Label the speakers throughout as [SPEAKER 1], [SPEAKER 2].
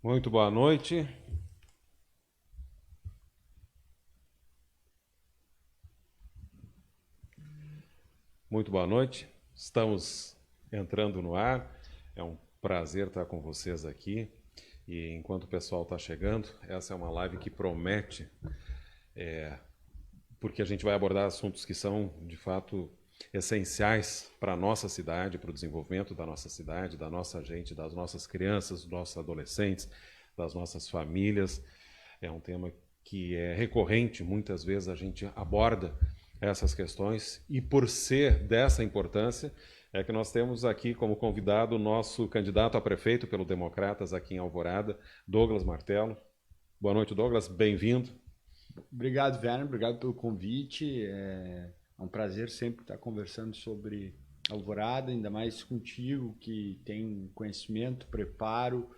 [SPEAKER 1] Muito boa noite. Muito boa noite. Estamos entrando no ar. É um prazer estar com vocês aqui. E enquanto o pessoal está chegando, essa é uma live que promete, porque a gente vai abordar assuntos que são, de fato, essenciais para a nossa cidade, para o desenvolvimento da nossa cidade, da nossa gente, das nossas crianças, dos nossos adolescentes, das nossas famílias. É um tema que é recorrente, muitas vezes a gente aborda essas questões e por ser dessa importância é que nós temos aqui como convidado o nosso candidato a prefeito pelo Democratas aqui em Alvorada, Douglas Martello. Boa noite, Douglas, bem-vindo.
[SPEAKER 2] Obrigado, Werner, obrigado pelo convite. É um prazer sempre estar conversando sobre Alvorada, ainda mais contigo, que tem conhecimento, preparo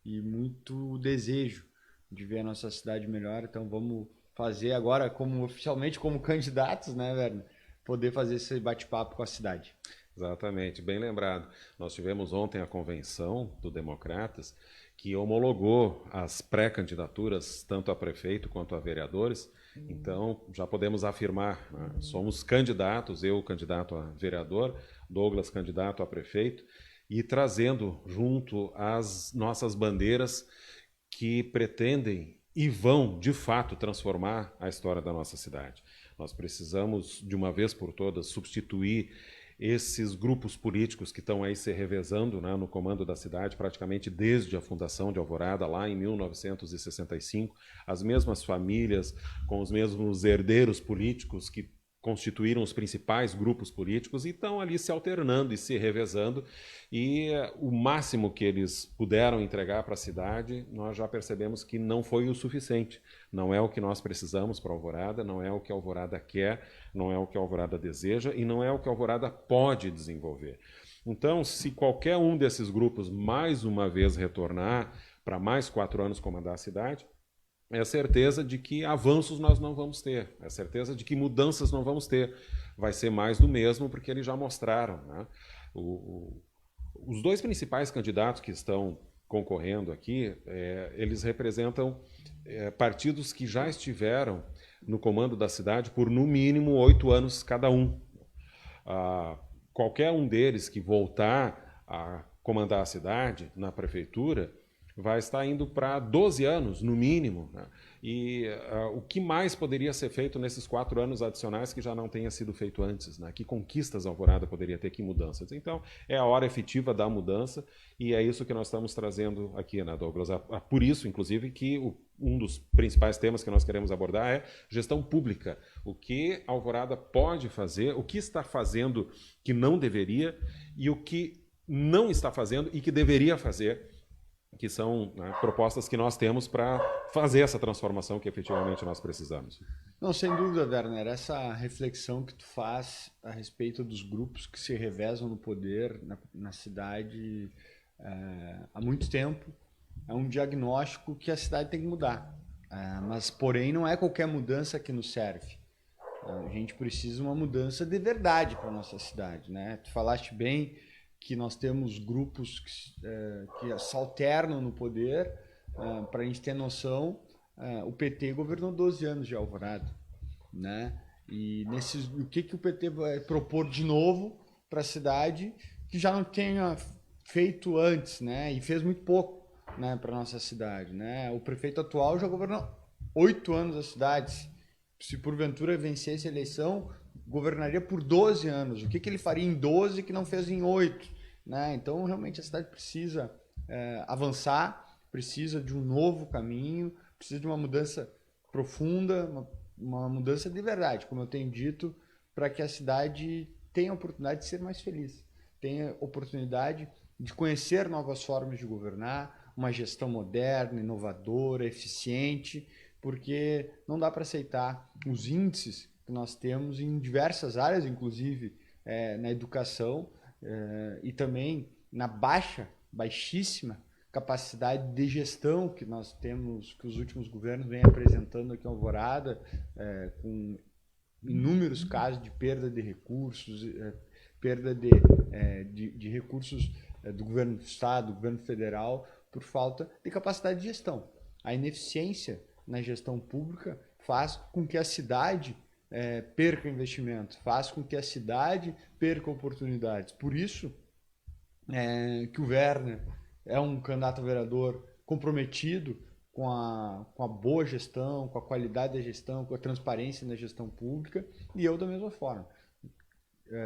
[SPEAKER 2] e muito desejo de ver a nossa cidade melhor. Então vamos fazer agora, como oficialmente como candidatos, né, Werner? Poder fazer esse bate-papo com a cidade.
[SPEAKER 1] Exatamente, bem lembrado. Nós tivemos ontem a convenção do Democratas que homologou as pré-candidaturas tanto a prefeito quanto a vereadores. Então, já podemos afirmar, né? Somos candidatos, eu candidato a vereador, Douglas candidato a prefeito, e trazendo junto as nossas bandeiras que pretendem e vão, de fato, transformar a história da nossa cidade. Nós precisamos, de uma vez por todas, substituir esses grupos políticos que estão aí se revezando, né, no comando da cidade, praticamente desde a fundação de Alvorada, lá em 1965, as mesmas famílias, com os mesmos herdeiros políticos que constituíram os principais grupos políticos e estão ali se alternando e se revezando, e o máximo que eles puderam entregar para a cidade, nós já percebemos que não foi o suficiente. Não é o que nós precisamos para Alvorada, não é o que Alvorada quer, não é o que Alvorada deseja e não é o que Alvorada pode desenvolver. Então, se qualquer um desses grupos mais uma vez retornar para mais 4 anos comandar a cidade, é certeza de que avanços nós não vamos ter, é certeza de que mudanças não vamos ter. Vai ser mais do mesmo, porque eles já mostraram, né? Os dois principais candidatos que estão concorrendo aqui, eles representam partidos que já estiveram no comando da cidade por no mínimo 8 anos cada um. Qualquer um deles que voltar a comandar a cidade na prefeitura vai estar indo para 12 anos, no mínimo. Né? E o que mais poderia ser feito nesses 4 anos adicionais que já não tenha sido feito antes? Né? Que conquistas Alvorada poderia ter, que mudanças? Então, é a hora efetiva da mudança e é isso que nós estamos trazendo aqui, né, Douglas? Por isso, inclusive, que um dos principais temas que nós queremos abordar é gestão pública. O que Alvorada pode fazer, o que está fazendo que não deveria e o que não está fazendo e que deveria fazer, que são, né, propostas que nós temos para fazer essa transformação que efetivamente nós precisamos.
[SPEAKER 2] Não, sem dúvida, Werner, essa reflexão que tu faz a respeito dos grupos que se revezam no poder na cidade há muito tempo é um diagnóstico que a cidade tem que mudar. Mas, porém, não é qualquer mudança que nos serve. A gente precisa de uma mudança de verdade para a nossa cidade, né? Tu falaste bem que nós temos grupos que se alternam no poder. Para a gente ter noção, o PT governou 12 anos de Alvorada, né? E o que o PT vai propor de novo para a cidade que já não tenha feito antes, né? E fez muito pouco, né, para nossa cidade, né? O prefeito atual já governou 8 anos a cidade. Se porventura vencesse a eleição, governaria por 12 anos. O que ele faria em 12 que não fez em 8? Né? Então, realmente, a cidade precisa avançar, precisa de um novo caminho, precisa de uma mudança profunda, uma mudança de verdade, como eu tenho dito, para que a cidade tenha a oportunidade de ser mais feliz, tenha a oportunidade de conhecer novas formas de governar, uma gestão moderna, inovadora, eficiente, porque não dá para aceitar os índices que nós temos em diversas áreas, inclusive na educação, e também na baixíssima capacidade de gestão que nós temos, que os últimos governos vêm apresentando aqui em Alvorada, com inúmeros casos de perda de recursos, perda de recursos do governo do estado, do governo federal, por falta de capacidade de gestão. A ineficiência na gestão pública faz com que a cidade perca investimento, faz com que a cidade perca oportunidades. Por isso que o Werner é um candidato a vereador comprometido com a boa gestão, com a qualidade da gestão, com a transparência na gestão pública, e eu da mesma forma.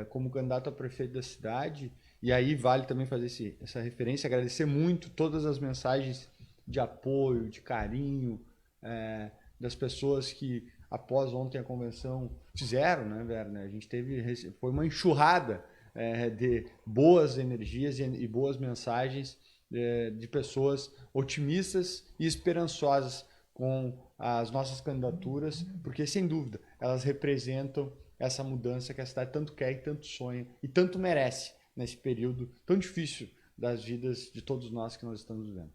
[SPEAKER 2] Como candidato a prefeito da cidade, e aí vale também fazer essa referência, agradecer muito todas as mensagens de apoio, de carinho, das pessoas que após ontem a convenção fizeram, né, Werner? A gente foi uma enxurrada de boas energias e boas mensagens de pessoas otimistas e esperançosas com as nossas candidaturas, porque sem dúvida elas representam essa mudança que a cidade tanto quer e tanto sonha e tanto merece nesse período tão difícil das vidas de todos nós que nós estamos vivendo.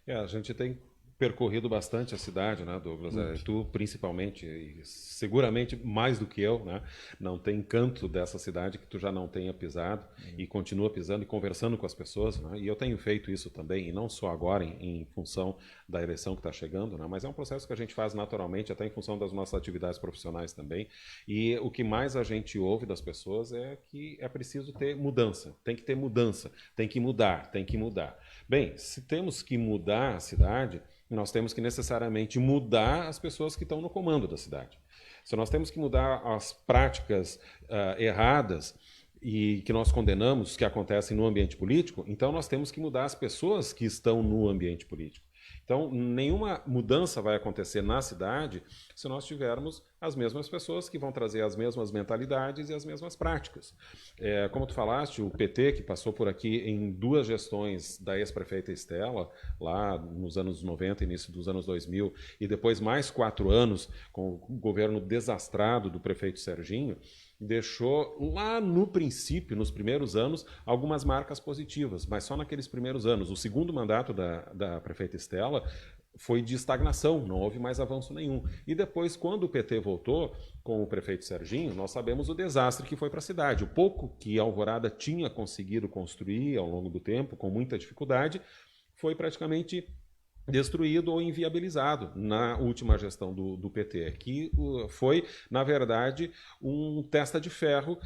[SPEAKER 1] A gente tem percorrido bastante a cidade, né, Douglas? Tu, principalmente, e seguramente mais do que eu, né? Não tem canto dessa cidade que tu já não tenha pisado e continua pisando e conversando com as pessoas, né? E eu tenho feito isso também, e não só agora em função da eleição que está chegando, né? Mas é um processo que a gente faz naturalmente, até em função das nossas atividades profissionais também. E o que mais a gente ouve das pessoas é que é preciso ter mudança, tem que ter mudança, tem que mudar, tem que mudar. Bem, se temos que mudar a cidade, nós temos que necessariamente mudar as pessoas que estão no comando da cidade. Se nós temos que mudar as práticas erradas e que nós condenamos que acontecem no ambiente político, então nós temos que mudar as pessoas que estão no ambiente político. Então, nenhuma mudança vai acontecer na cidade se nós tivermos as mesmas pessoas que vão trazer as mesmas mentalidades e as mesmas práticas. Como tu falaste, o PT, que passou por aqui em 2 gestões da ex-prefeita Estela, lá nos anos 90, início dos anos 2000, e depois mais 4 anos com o governo desastrado do prefeito Serginho, deixou lá no princípio, nos primeiros anos, algumas marcas positivas, mas só naqueles primeiros anos. O segundo mandato da prefeita Estela foi de estagnação, não houve mais avanço nenhum. E depois, quando o PT voltou com o prefeito Serginho, nós sabemos o desastre que foi para a cidade. O pouco que Alvorada tinha conseguido construir ao longo do tempo, com muita dificuldade, foi praticamente destruído ou inviabilizado na última gestão do PT, que foi, na verdade, um testa de ferro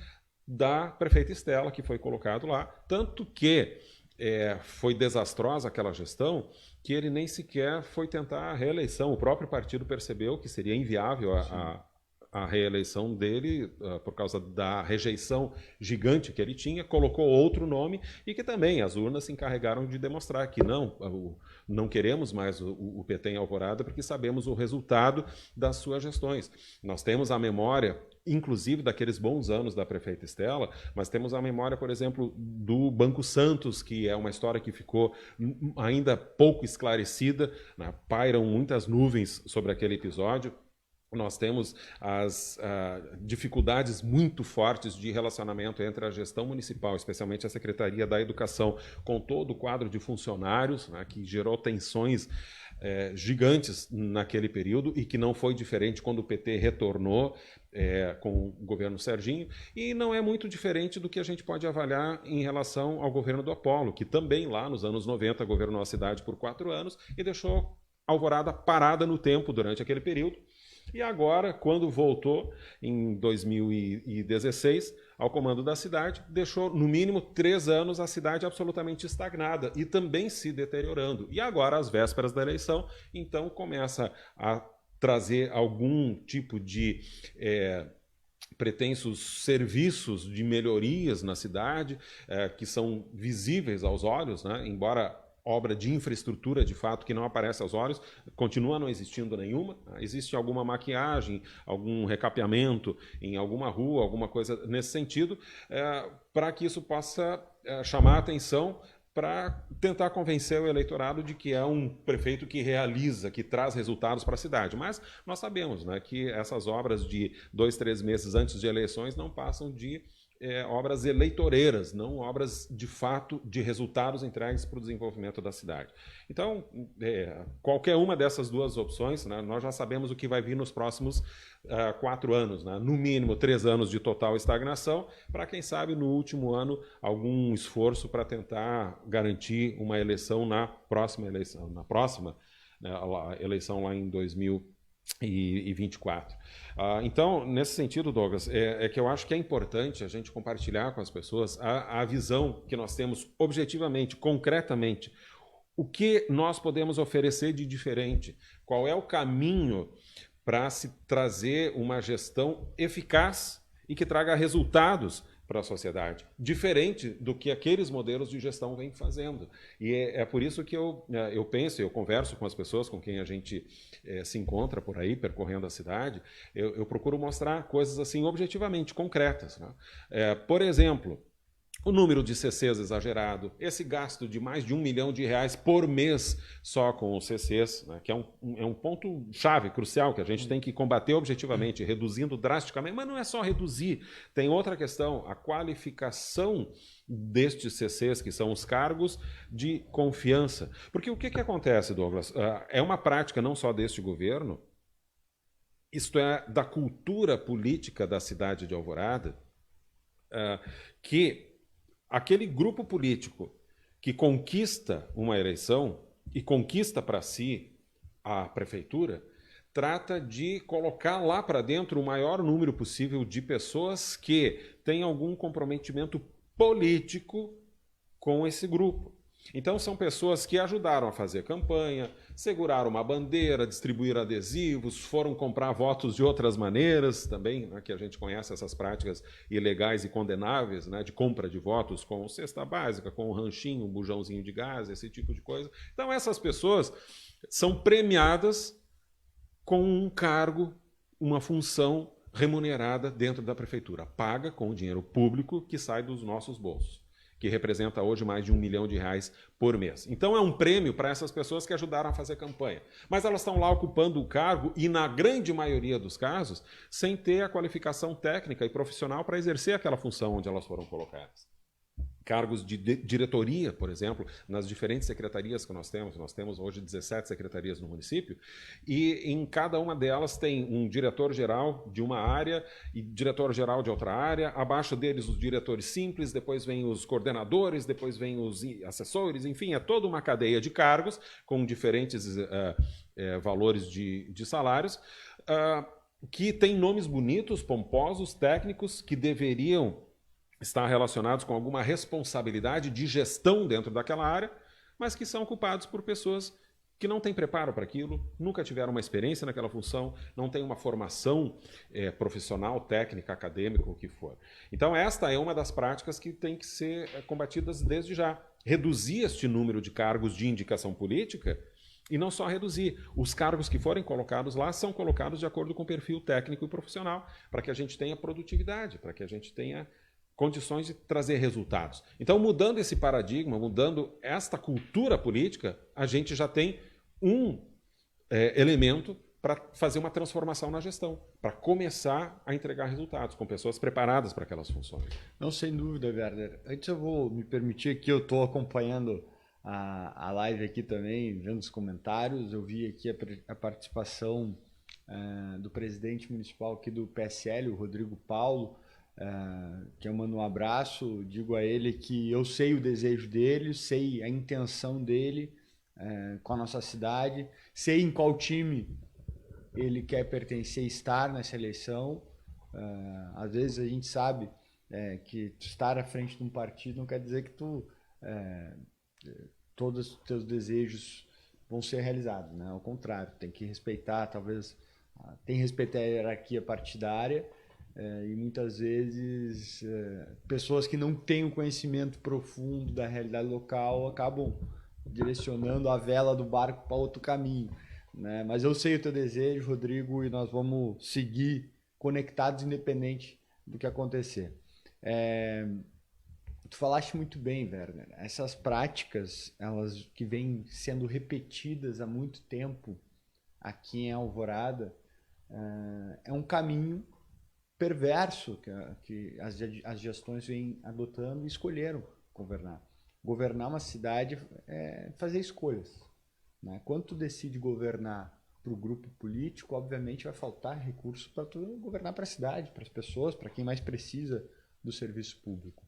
[SPEAKER 1] da prefeita Estela, que foi colocado lá, tanto que foi desastrosa aquela gestão, que ele nem sequer foi tentar a reeleição. O próprio partido percebeu que seria inviável a reeleição dele por causa da rejeição gigante que ele tinha, colocou outro nome e que também as urnas se encarregaram de demonstrar que não queremos mais o PT em Alvorada porque sabemos o resultado das suas gestões. Nós temos a memória, inclusive daqueles bons anos da prefeita Estela, mas temos a memória, por exemplo, do Banco Santos, que é uma história que ficou ainda pouco esclarecida, né? Pairam muitas nuvens sobre aquele episódio. Nós temos as dificuldades muito fortes de relacionamento entre a gestão municipal, especialmente a Secretaria da Educação, com todo o quadro de funcionários, né, que gerou tensões gigantes naquele período e que não foi diferente quando o PT retornou com o governo Serginho, e não é muito diferente do que a gente pode avaliar em relação ao governo do Apolo, que também lá nos anos 90 governou a cidade por 4 anos e deixou Alvorada parada no tempo durante aquele período. E agora, quando voltou, em 2016, ao comando da cidade, deixou, no mínimo, 3 anos a cidade absolutamente estagnada e também se deteriorando. E agora, às vésperas da eleição, então começa a trazer algum tipo de pretensos serviços de melhorias na cidade, que são visíveis aos olhos, né? Embora obra de infraestrutura, de fato, que não aparece aos olhos, continua não existindo nenhuma. Existe alguma maquiagem, algum recapeamento em alguma rua, alguma coisa nesse sentido, para que isso possa chamar a atenção para tentar convencer o eleitorado de que é um prefeito que realiza, que traz resultados para a cidade. Mas nós sabemos, né, que essas obras de 2, 3 meses antes de eleições não passam de obras eleitoreiras, não obras de fato de resultados entregues para o desenvolvimento da cidade. Então, qualquer uma dessas duas opções, né, nós já sabemos o que vai vir nos próximos 4 anos, né, no mínimo 3 anos de total estagnação, para quem sabe no último ano algum esforço para tentar garantir uma eleição na próxima eleição, né, eleição lá em 2024. Então, nesse sentido, Douglas, é que eu acho que é importante a gente compartilhar com as pessoas a visão que nós temos objetivamente, concretamente, o que nós podemos oferecer de diferente, qual é o caminho para se trazer uma gestão eficaz e que traga resultados para a sociedade, diferente do que aqueles modelos de gestão vêm fazendo. E é por isso que eu penso, eu converso com as pessoas com quem a gente se encontra por aí, percorrendo a cidade, eu procuro mostrar coisas assim objetivamente concretas, né? Por exemplo, o número de CCs exagerado, esse gasto de mais de R$1 milhão por mês só com os CCs, né, que é um ponto chave, crucial, que a gente tem que combater objetivamente, reduzindo drasticamente, mas não é só reduzir, tem outra questão, a qualificação destes CCs, que são os cargos de confiança. Porque o que acontece, Douglas? É uma prática não só deste governo, isto é, da cultura política da cidade de Alvorada, que aquele grupo político que conquista uma eleição e conquista para si a prefeitura, trata de colocar lá para dentro o maior número possível de pessoas que têm algum comprometimento político com esse grupo. Então são pessoas que ajudaram a fazer campanha, seguraram uma bandeira, distribuíram adesivos, foram comprar votos de outras maneiras também, né, que a gente conhece essas práticas ilegais e condenáveis, né, de compra de votos com cesta básica, com um ranchinho, um bujãozinho de gás, esse tipo de coisa. Então essas pessoas são premiadas com um cargo, uma função remunerada dentro da prefeitura, paga com o dinheiro público que sai dos nossos bolsos, que representa hoje mais de R$1 milhão por mês. Então é um prêmio para essas pessoas que ajudaram a fazer campanha. Mas elas estão lá ocupando o cargo e, na grande maioria dos casos, sem ter a qualificação técnica e profissional para exercer aquela função onde elas foram colocadas. Cargos de diretoria, por exemplo, nas diferentes secretarias que nós temos hoje 17 secretarias no município, e em cada uma delas tem um diretor-geral de uma área e diretor-geral de outra área, abaixo deles os diretores simples, depois vem os coordenadores, depois vem os assessores, enfim, é toda uma cadeia de cargos com diferentes valores de salários, que tem nomes bonitos, pomposos, técnicos, que deveriam estar relacionados com alguma responsabilidade de gestão dentro daquela área, mas que são ocupados por pessoas que não têm preparo para aquilo, nunca tiveram uma experiência naquela função, não têm uma formação profissional, técnica, acadêmica, o que for. Então esta é uma das práticas que tem que ser combatidas desde já. Reduzir este número de cargos de indicação política e não só reduzir. Os cargos que forem colocados lá são colocados de acordo com o perfil técnico e profissional, para que a gente tenha produtividade, para que a gente tenha condições de trazer resultados. Então, mudando esse paradigma, mudando esta cultura política, a gente já tem um elemento para fazer uma transformação na gestão, para começar a entregar resultados com pessoas preparadas para aquelas funções.
[SPEAKER 2] Não, sem dúvida, Werner. Antes eu vou me permitir que eu estou acompanhando a live aqui também, vendo os comentários. Eu vi aqui a participação do presidente municipal aqui do PSL, o Rodrigo Paulo, que eu mando um abraço, digo a ele que eu sei o desejo dele, sei a intenção dele com a nossa cidade, sei em qual time ele quer pertencer e estar nessa eleição. Às vezes a gente sabe que tu estar à frente de um partido não quer dizer que todos os teus desejos vão ser realizados, né? Ao contrário, tem que respeitar, talvez, tem que respeitar a hierarquia partidária. E muitas vezes pessoas que não têm um conhecimento profundo da realidade local acabam direcionando a vela do barco para outro caminho, né? Mas eu sei o teu desejo, Rodrigo, e nós vamos seguir conectados independente do que acontecer. Tu falaste muito bem, Werner. Essas práticas, elas que vêm sendo repetidas há muito tempo aqui em Alvorada, é um caminho perverso que as gestões vêm adotando e escolheram governar. Governar uma cidade é fazer escolhas. Né? Quando tu decide governar para o grupo político, obviamente vai faltar recurso para tu governar para a cidade, para as pessoas, para quem mais precisa do serviço público.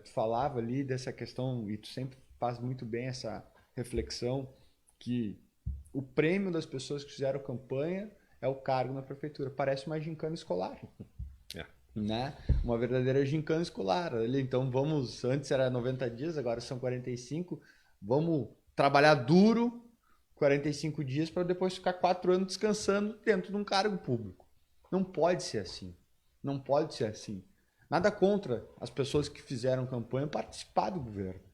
[SPEAKER 2] Tu falava ali dessa questão, e tu sempre faz muito bem essa reflexão, que o prêmio das pessoas que fizeram campanha é o cargo na prefeitura. Parece uma gincana escolar. Né? Uma verdadeira gincana escolar. Então vamos, antes era 90 dias, agora são 45, vamos trabalhar duro 45 dias para depois ficar 4 anos descansando dentro de um cargo público. Não pode ser assim. Não pode ser assim. Nada contra as pessoas que fizeram campanha participar do governo.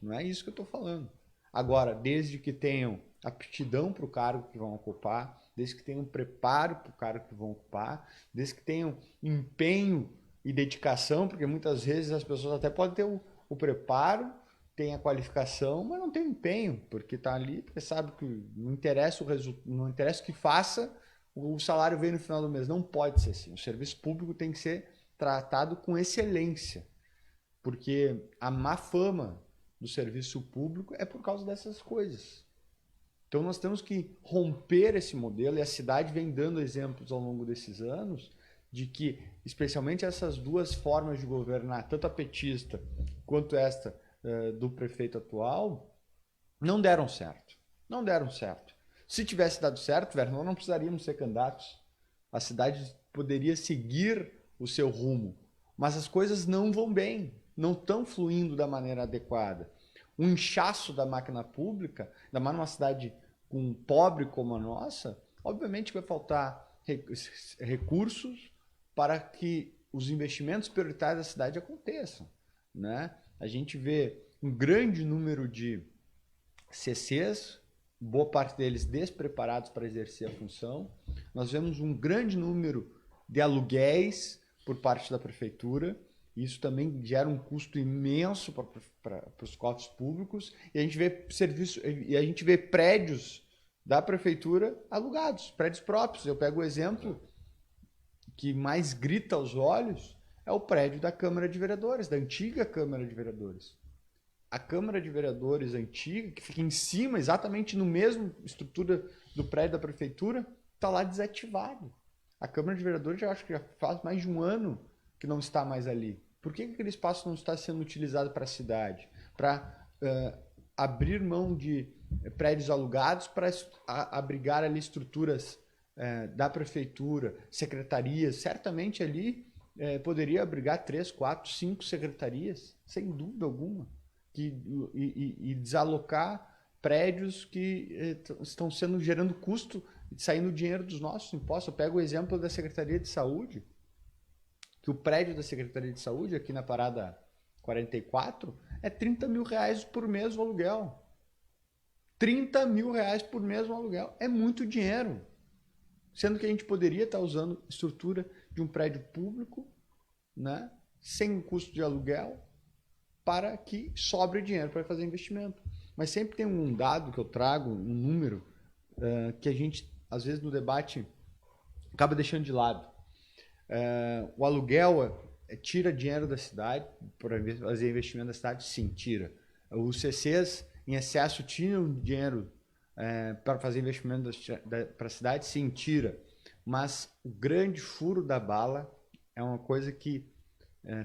[SPEAKER 2] Não é isso que eu estou falando. Agora, desde que tenham aptidão para o cargo que vão ocupar, desde que tenham preparo para o cargo que vão ocupar, desde que tenham empenho e dedicação, porque muitas vezes as pessoas até podem ter o preparo, tem a qualificação, mas não tem empenho, porque está ali, porque sabe que não interessa o resultado, não interessa o que faça, o salário vem no final do mês. Não pode ser assim. O serviço público tem que ser tratado com excelência, porque a má fama do serviço público é por causa dessas coisas. Então nós temos que romper esse modelo, e a cidade vem dando exemplos ao longo desses anos de que, especialmente essas duas formas de governar, tanto a petista quanto esta do prefeito atual, não deram certo. Não deram certo. Se tivesse dado certo, nós não precisaríamos ser candidatos. A cidade poderia seguir o seu rumo. Mas as coisas não vão bem, não estão fluindo da maneira adequada. O inchaço da máquina pública, ainda mais numa cidade pobre como a nossa, obviamente vai faltar recursos para que os investimentos prioritários da cidade aconteçam. Né? A gente vê um grande número de CCs, boa parte deles despreparados para exercer a função. Nós vemos um grande número de aluguéis por parte da prefeitura. Isso também gera um custo imenso para os cofres públicos. E a gente vê prédios da prefeitura alugados, prédios próprios. Eu pego o exemplo que mais grita aos olhos, é o prédio da Câmara de Vereadores, da antiga Câmara de Vereadores. A Câmara de Vereadores antiga, que fica em cima, exatamente no mesmo estrutura do prédio da prefeitura, está lá desativado. A Câmara de Vereadores, eu acho que já faz mais de um ano que não está mais ali. Por que aquele espaço não está sendo utilizado para a cidade? Para abrir mão de prédios alugados para abrigar ali estruturas da prefeitura, secretarias. Certamente ali poderia abrigar 3, 4, 5 secretarias, sem dúvida alguma. E desalocar prédios que estão gerando custo, saindo dinheiro dos nossos impostos. Eu pego o exemplo da Secretaria de Saúde, que o prédio da Secretaria de Saúde, aqui na Parada 44, é 30 mil reais por mês o aluguel. 30 mil reais por mês o aluguel. É muito dinheiro. Sendo que a gente poderia estar usando estrutura de um prédio público, né, sem custo de aluguel, para que sobre dinheiro para fazer investimento. Mas sempre tem um dado que eu trago, um número, que a gente, às vezes, no debate, acaba deixando de lado. O aluguel tira dinheiro da cidade para fazer investimento da cidade? Sim, tira. Os CCs em excesso tiram dinheiro para fazer investimento para a cidade? Sim, tira. Mas o grande furo da bala é uma coisa que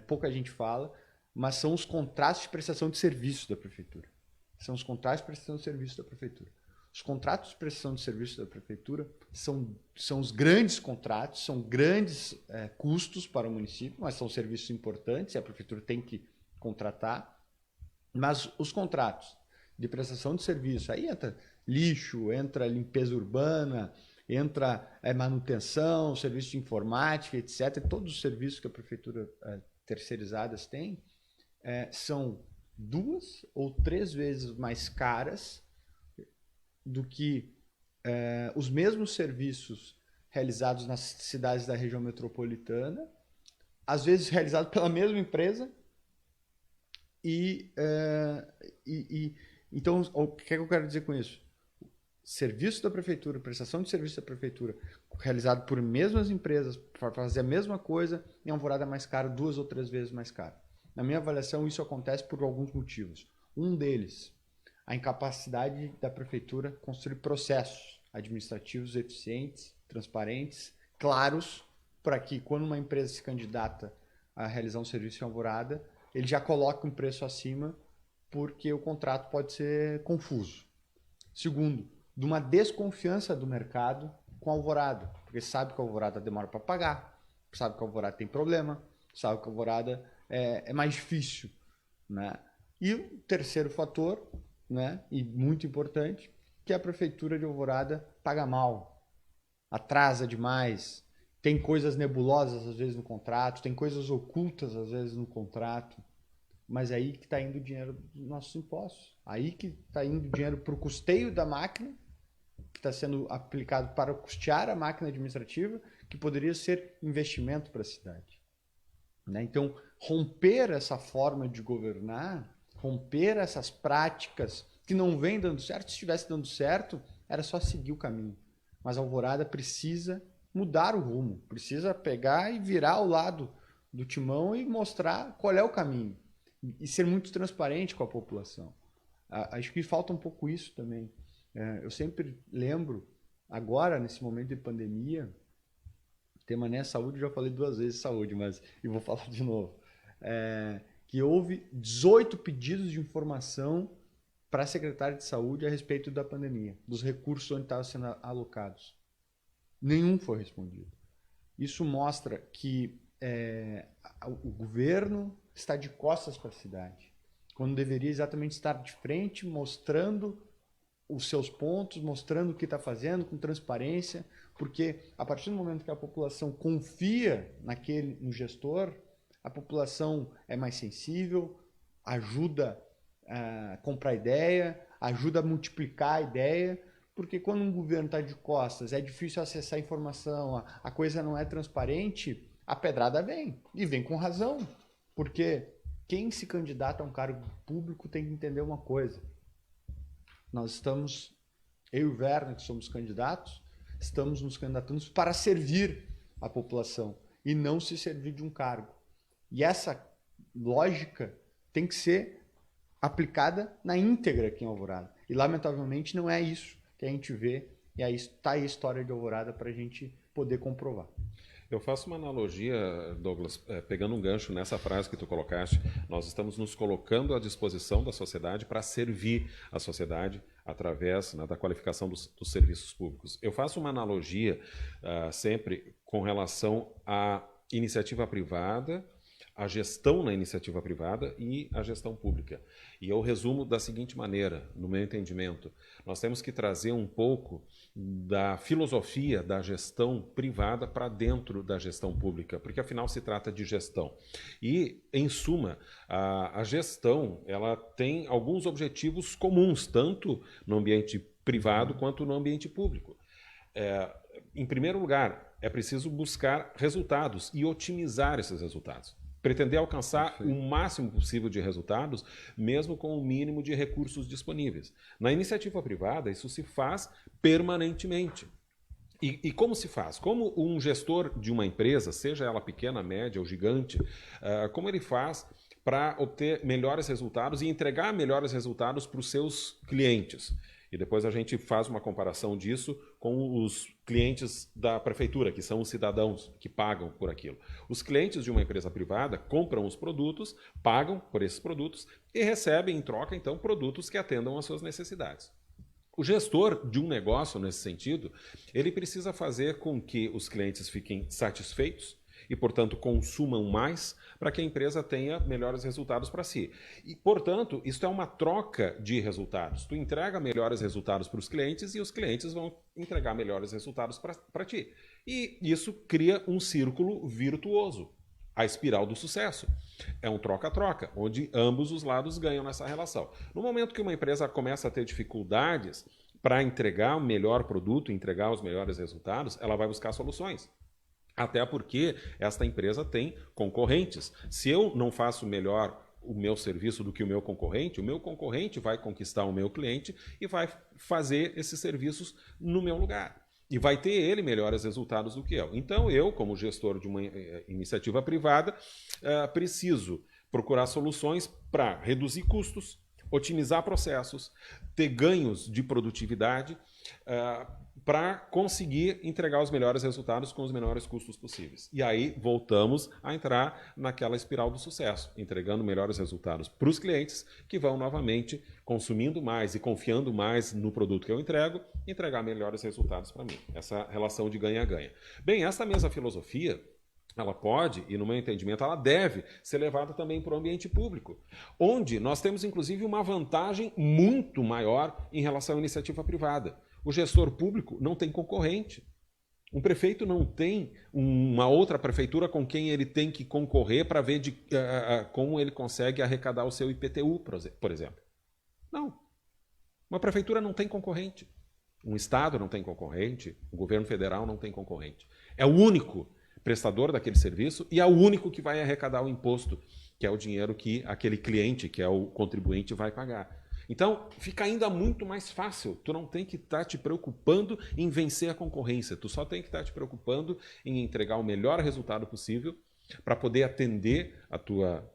[SPEAKER 2] pouca gente fala, mas são os contratos de prestação de serviço da prefeitura. São os contratos de prestação de serviço da prefeitura. Os contratos de prestação de serviço da prefeitura são os grandes contratos, são grandes custos para o município, mas são serviços importantes e a prefeitura tem que contratar. Mas os contratos de prestação de serviço, aí entra lixo, entra limpeza urbana, entra manutenção, serviço de informática, etc. Todos os serviços que a prefeitura terceirizadas tem são 2 ou 3 vezes mais caras do que os mesmos serviços realizados nas cidades da região metropolitana, às vezes realizados pela mesma empresa. Então, o que é que eu quero dizer com isso? serviço da prefeitura, prestação de serviço da prefeitura, realizado por mesmas empresas, para fazer a mesma coisa, em Alvorada é mais caro, 2 ou 3 vezes mais caro. Na minha avaliação, isso acontece por alguns motivos. Um deles, a incapacidade da prefeitura construir processos administrativos eficientes, transparentes, claros, para que quando uma empresa se candidata a realizar um serviço em Alvorada, ele já coloca um preço acima, porque o contrato pode ser confuso. Segundo, de uma desconfiança do mercado com a Alvorada, porque sabe que a Alvorada demora para pagar, sabe que a Alvorada tem problema, sabe que a Alvorada é mais difícil, né? E o terceiro fator, né, e muito importante, que a prefeitura de Alvorada paga mal, atrasa demais, tem coisas nebulosas às vezes no contrato, tem coisas ocultas às vezes no contrato, mas aí que está indo o dinheiro dos nossos impostos, aí que está indo o dinheiro para o custeio da máquina, que está sendo aplicado para custear a máquina administrativa, que poderia ser investimento para a cidade. Né? Então, romper essa forma de governar, romper essas práticas que não vêm dando certo, se estivesse dando certo, era só seguir o caminho. Mas a Alvorada precisa mudar o rumo, precisa pegar e virar ao lado do timão e mostrar qual é o caminho. E ser muito transparente com a população. Acho que falta um pouco isso também. Eu sempre lembro, agora, nesse momento de pandemia, tema nem é saúde, já falei 2 vezes saúde, mas e vou falar de novo. Que houve 18 pedidos de informação para a secretária de saúde a respeito da pandemia, dos recursos onde estavam sendo alocados. Nenhum foi respondido. Isso mostra que o governo está de costas para a cidade, quando deveria exatamente estar de frente, mostrando os seus pontos, mostrando o que está fazendo com transparência, porque a partir do momento que a população confia no gestor, a população é mais sensível, ajuda a comprar ideia, ajuda a multiplicar a ideia, porque quando um governo está de costas, é difícil acessar a informação, a coisa não é transparente, a pedrada vem, e vem com razão, porque quem se candidata a um cargo público tem que entender uma coisa. Nós estamos, eu e o Werner, que somos candidatos, estamos nos candidatando para servir a população e não se servir de um cargo. E essa lógica tem que ser aplicada na íntegra aqui em Alvorada. E, lamentavelmente, não é isso que a gente vê, e aí está aí a história de Alvorada para a gente poder comprovar.
[SPEAKER 1] Eu faço uma analogia, Douglas, pegando um gancho nessa frase que tu colocaste. Nós estamos nos colocando à disposição da sociedade para servir a sociedade através, né, da qualificação dos serviços públicos. Eu faço uma analogia sempre com relação à iniciativa privada, a gestão na iniciativa privada e a gestão pública. E eu resumo da seguinte maneira, no meu entendimento. Nós temos que trazer um pouco da filosofia da gestão privada para dentro da gestão pública, porque afinal se trata de gestão. E, em suma, a gestão ela tem alguns objetivos comuns, tanto no ambiente privado quanto no ambiente público. Em primeiro lugar, é preciso buscar resultados e otimizar esses resultados. Pretender alcançar o máximo possível de resultados, mesmo com o mínimo de recursos disponíveis. Na iniciativa privada, isso se faz permanentemente. E como se faz? Como um gestor de uma empresa, seja ela pequena, média ou gigante, como ele faz para obter melhores resultados e entregar melhores resultados para os seus clientes? E depois a gente faz uma comparação disso com os clientes da prefeitura, que são os cidadãos que pagam por aquilo. Os clientes de uma empresa privada compram os produtos, pagam por esses produtos e recebem em troca, então, produtos que atendam às suas necessidades. O gestor de um negócio, nesse sentido, ele precisa fazer com que os clientes fiquem satisfeitos e, portanto, consumam mais para que a empresa tenha melhores resultados para si. E, portanto, isso é uma troca de resultados. Tu entrega melhores resultados para os clientes e os clientes vão entregar melhores resultados para ti. E isso cria um círculo virtuoso, a espiral do sucesso. É um troca-troca, onde ambos os lados ganham nessa relação. No momento que uma empresa começa a ter dificuldades para entregar o melhor produto, entregar os melhores resultados, ela vai buscar soluções. Até porque esta empresa tem concorrentes. Se eu não faço melhor o meu serviço do que o meu concorrente vai conquistar o meu cliente e vai fazer esses serviços no meu lugar. E vai ter ele melhores resultados do que eu. Então, eu, como gestor de uma iniciativa privada, preciso procurar soluções para reduzir custos, otimizar processos, ter ganhos de produtividade, para conseguir entregar os melhores resultados com os menores custos possíveis. E aí voltamos a entrar naquela espiral do sucesso, entregando melhores resultados para os clientes, que vão novamente consumindo mais e confiando mais no produto que eu entrego, entregar melhores resultados para mim. Essa relação de ganha-ganha. Bem, essa mesma filosofia, ela pode, e no meu entendimento, ela deve ser levada também para o ambiente público, onde nós temos, inclusive, uma vantagem muito maior em relação à iniciativa privada. O gestor público não tem concorrente. Um prefeito não tem uma outra prefeitura com quem ele tem que concorrer para ver como ele consegue arrecadar o seu IPTU, por exemplo. Não. Uma prefeitura não tem concorrente. Um estado não tem concorrente. O governo federal não tem concorrente. É o único prestador daquele serviço e é o único que vai arrecadar o imposto, que é o dinheiro que aquele cliente, que é o contribuinte, vai pagar. Então, fica ainda muito mais fácil. Tu não tem que estar te preocupando em vencer a concorrência. Tu só tem que estar te preocupando em entregar o melhor resultado possível para poder atender a tua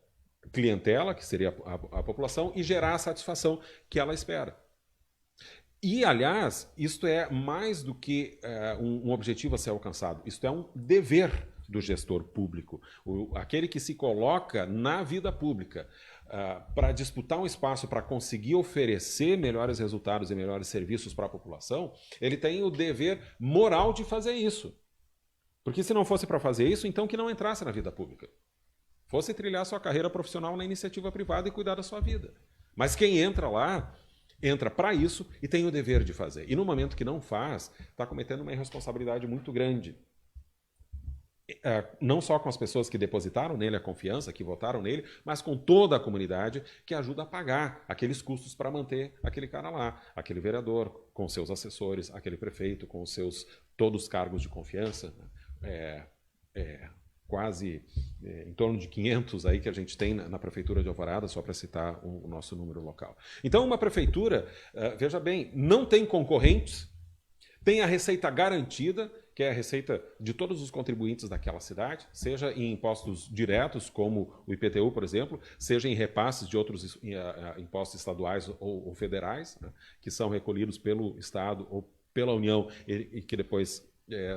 [SPEAKER 1] clientela, que seria a população, e gerar a satisfação que ela espera. E, aliás, isto é mais do que um objetivo a ser alcançado. Isto é um dever do gestor público. Aquele que se coloca na vida pública para disputar um espaço para conseguir oferecer melhores resultados e melhores serviços para a população, ele tem o dever moral de fazer isso. Porque se não fosse para fazer isso, então que não entrasse na vida pública. Fosse trilhar sua carreira profissional na iniciativa privada e cuidar da sua vida. Mas quem entra lá, entra para isso e tem o dever de fazer. E no momento que não faz, está cometendo uma irresponsabilidade muito grande. Não só com as pessoas que depositaram nele a confiança, que votaram nele, mas com toda a comunidade que ajuda a pagar aqueles custos para manter aquele cara lá, aquele vereador, com seus assessores, aquele prefeito, com todos os cargos de confiança, quase em torno de 500 aí que a gente tem na Prefeitura de Alvorada, só para citar o nosso número local. Então, uma prefeitura, veja bem, não tem concorrentes, tem a receita garantida, que é a receita de todos os contribuintes daquela cidade, seja em impostos diretos, como o IPTU, por exemplo, seja em repasses de outros impostos estaduais ou federais, né, que são recolhidos pelo Estado ou pela União e que depois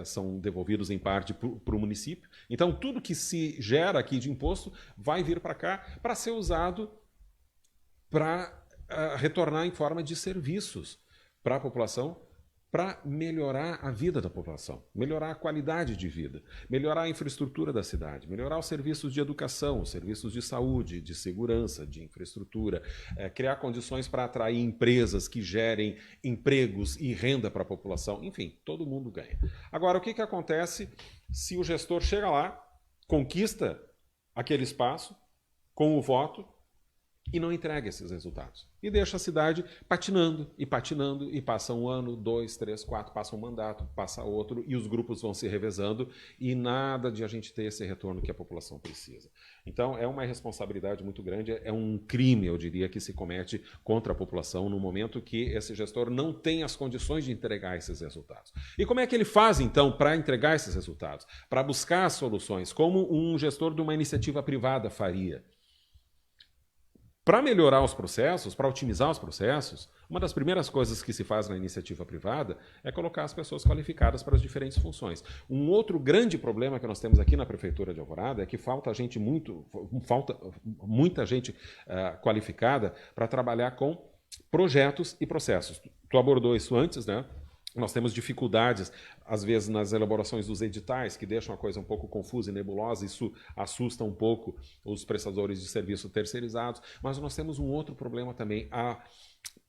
[SPEAKER 1] são devolvidos em parte para o município. Então, tudo que se gera aqui de imposto vai vir para cá para ser usado para retornar em forma de serviços para a população, para melhorar a vida da população, melhorar a qualidade de vida, melhorar a infraestrutura da cidade, melhorar os serviços de educação, os serviços de saúde, de segurança, de infraestrutura, criar condições para atrair empresas que gerem empregos e renda para a população. Enfim, todo mundo ganha. Agora, o que acontece se o gestor chega lá, conquista aquele espaço com o voto e não entrega esses resultados? E deixa a cidade patinando, e passa 1 ano, 2, 3, 4, passa um mandato, passa outro, e os grupos vão se revezando, e nada de a gente ter esse retorno que a população precisa. Então, é uma responsabilidade muito grande, é um crime, eu diria, que se comete contra a população no momento que esse gestor não tem as condições de entregar esses resultados. E como é que ele faz, então, para entregar esses resultados? Para buscar soluções, como um gestor de uma iniciativa privada faria. Para melhorar os processos, para otimizar os processos, uma das primeiras coisas que se faz na iniciativa privada é colocar as pessoas qualificadas para as diferentes funções. Um outro grande problema que nós temos aqui na Prefeitura de Alvorada é que falta muita gente qualificada para trabalhar com projetos e processos. Tu abordou isso antes, né? Nós temos dificuldades, às vezes, nas elaborações dos editais, que deixam a coisa um pouco confusa e nebulosa. Isso assusta um pouco os prestadores de serviço terceirizados. Mas nós temos um outro problema também, a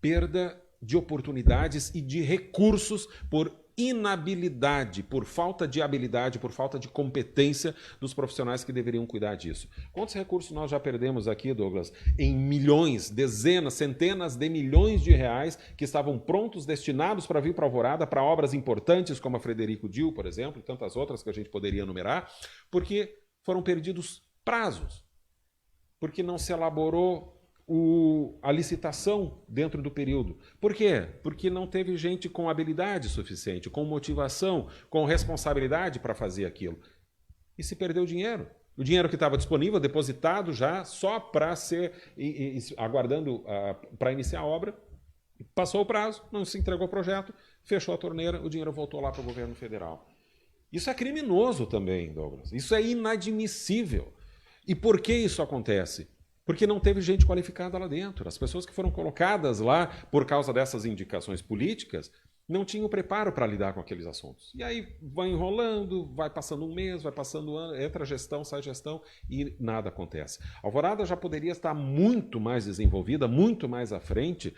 [SPEAKER 1] perda de oportunidades e de recursos por inabilidade, por falta de habilidade, por falta de competência dos profissionais que deveriam cuidar disso. Quantos recursos nós já perdemos aqui, Douglas? Em milhões, dezenas, centenas de milhões de reais que estavam prontos, destinados para vir para Alvorada, para obras importantes como a Frederico Dil, por exemplo, e tantas outras que a gente poderia enumerar, porque foram perdidos prazos. porque não se elaborou a licitação dentro do período. Por quê? Porque não teve gente com habilidade suficiente, com motivação, com responsabilidade para fazer aquilo. E se perdeu o dinheiro. O dinheiro que estava disponível, depositado já, só para ser, aguardando para iniciar a obra, passou o prazo, não se entregou o projeto, fechou a torneira, o dinheiro voltou lá para o governo federal. Isso é criminoso também, Douglas. Isso é inadmissível. E por que isso acontece? Porque não teve gente qualificada lá dentro. As pessoas que foram colocadas lá por causa dessas indicações políticas não tinham preparo para lidar com aqueles assuntos. E aí vai enrolando, vai passando um mês, vai passando um ano, entra gestão, sai gestão e nada acontece. A Alvorada já poderia estar muito mais desenvolvida, muito mais à frente,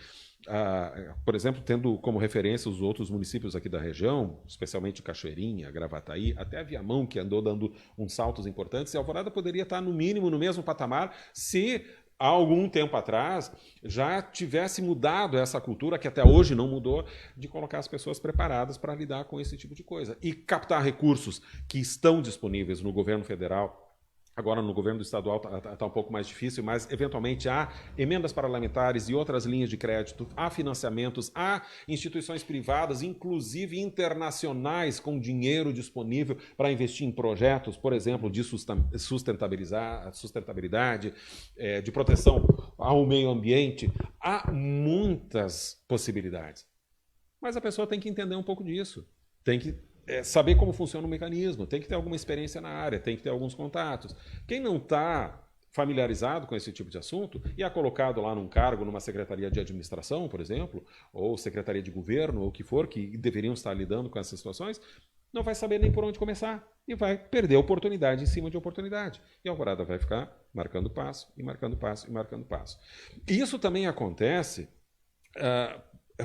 [SPEAKER 1] por exemplo, tendo como referência os outros municípios aqui da região, especialmente Cachoeirinha, Gravataí, até Viamão, que andou dando uns saltos importantes, e a Alvorada poderia estar, no mínimo, no mesmo patamar, se há algum tempo atrás já tivesse mudado essa cultura, que até hoje não mudou, de colocar as pessoas preparadas para lidar com esse tipo de coisa. E captar recursos que estão disponíveis no governo federal. Agora, no governo do estadual está um pouco mais difícil, mas, eventualmente, há emendas parlamentares e outras linhas de crédito, há financiamentos, há instituições privadas, inclusive internacionais, com dinheiro disponível para investir em projetos, por exemplo, de sustentabilidade, de proteção ao meio ambiente. Há muitas possibilidades. Mas a pessoa tem que entender um pouco disso. Tem que saber como funciona o mecanismo, tem que ter alguma experiência na área, tem que ter alguns contatos. Quem não está familiarizado com esse tipo de assunto e é colocado lá num cargo, numa secretaria de administração, por exemplo, ou secretaria de governo, ou o que for, que deveriam estar lidando com essas situações, não vai saber nem por onde começar e vai perder oportunidade em cima de oportunidade. E a Alvorada vai ficar marcando passo, e marcando passo, e marcando passo. E isso também acontece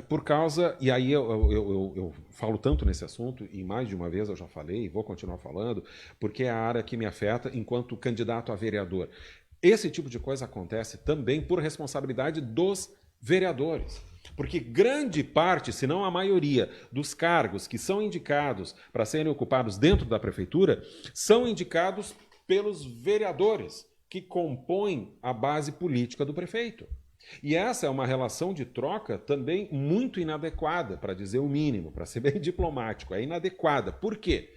[SPEAKER 1] por causa, e aí eu falo tanto nesse assunto, e mais de uma vez eu já falei, e vou continuar falando, porque é a área que me afeta enquanto candidato a vereador. Esse tipo de coisa acontece também por responsabilidade dos vereadores. Porque grande parte, se não a maioria, dos cargos que são indicados para serem ocupados dentro da prefeitura, são indicados pelos vereadores, que compõem a base política do prefeito. E essa é uma relação de troca também muito inadequada, para dizer o mínimo, para ser bem diplomático. É inadequada. Por quê?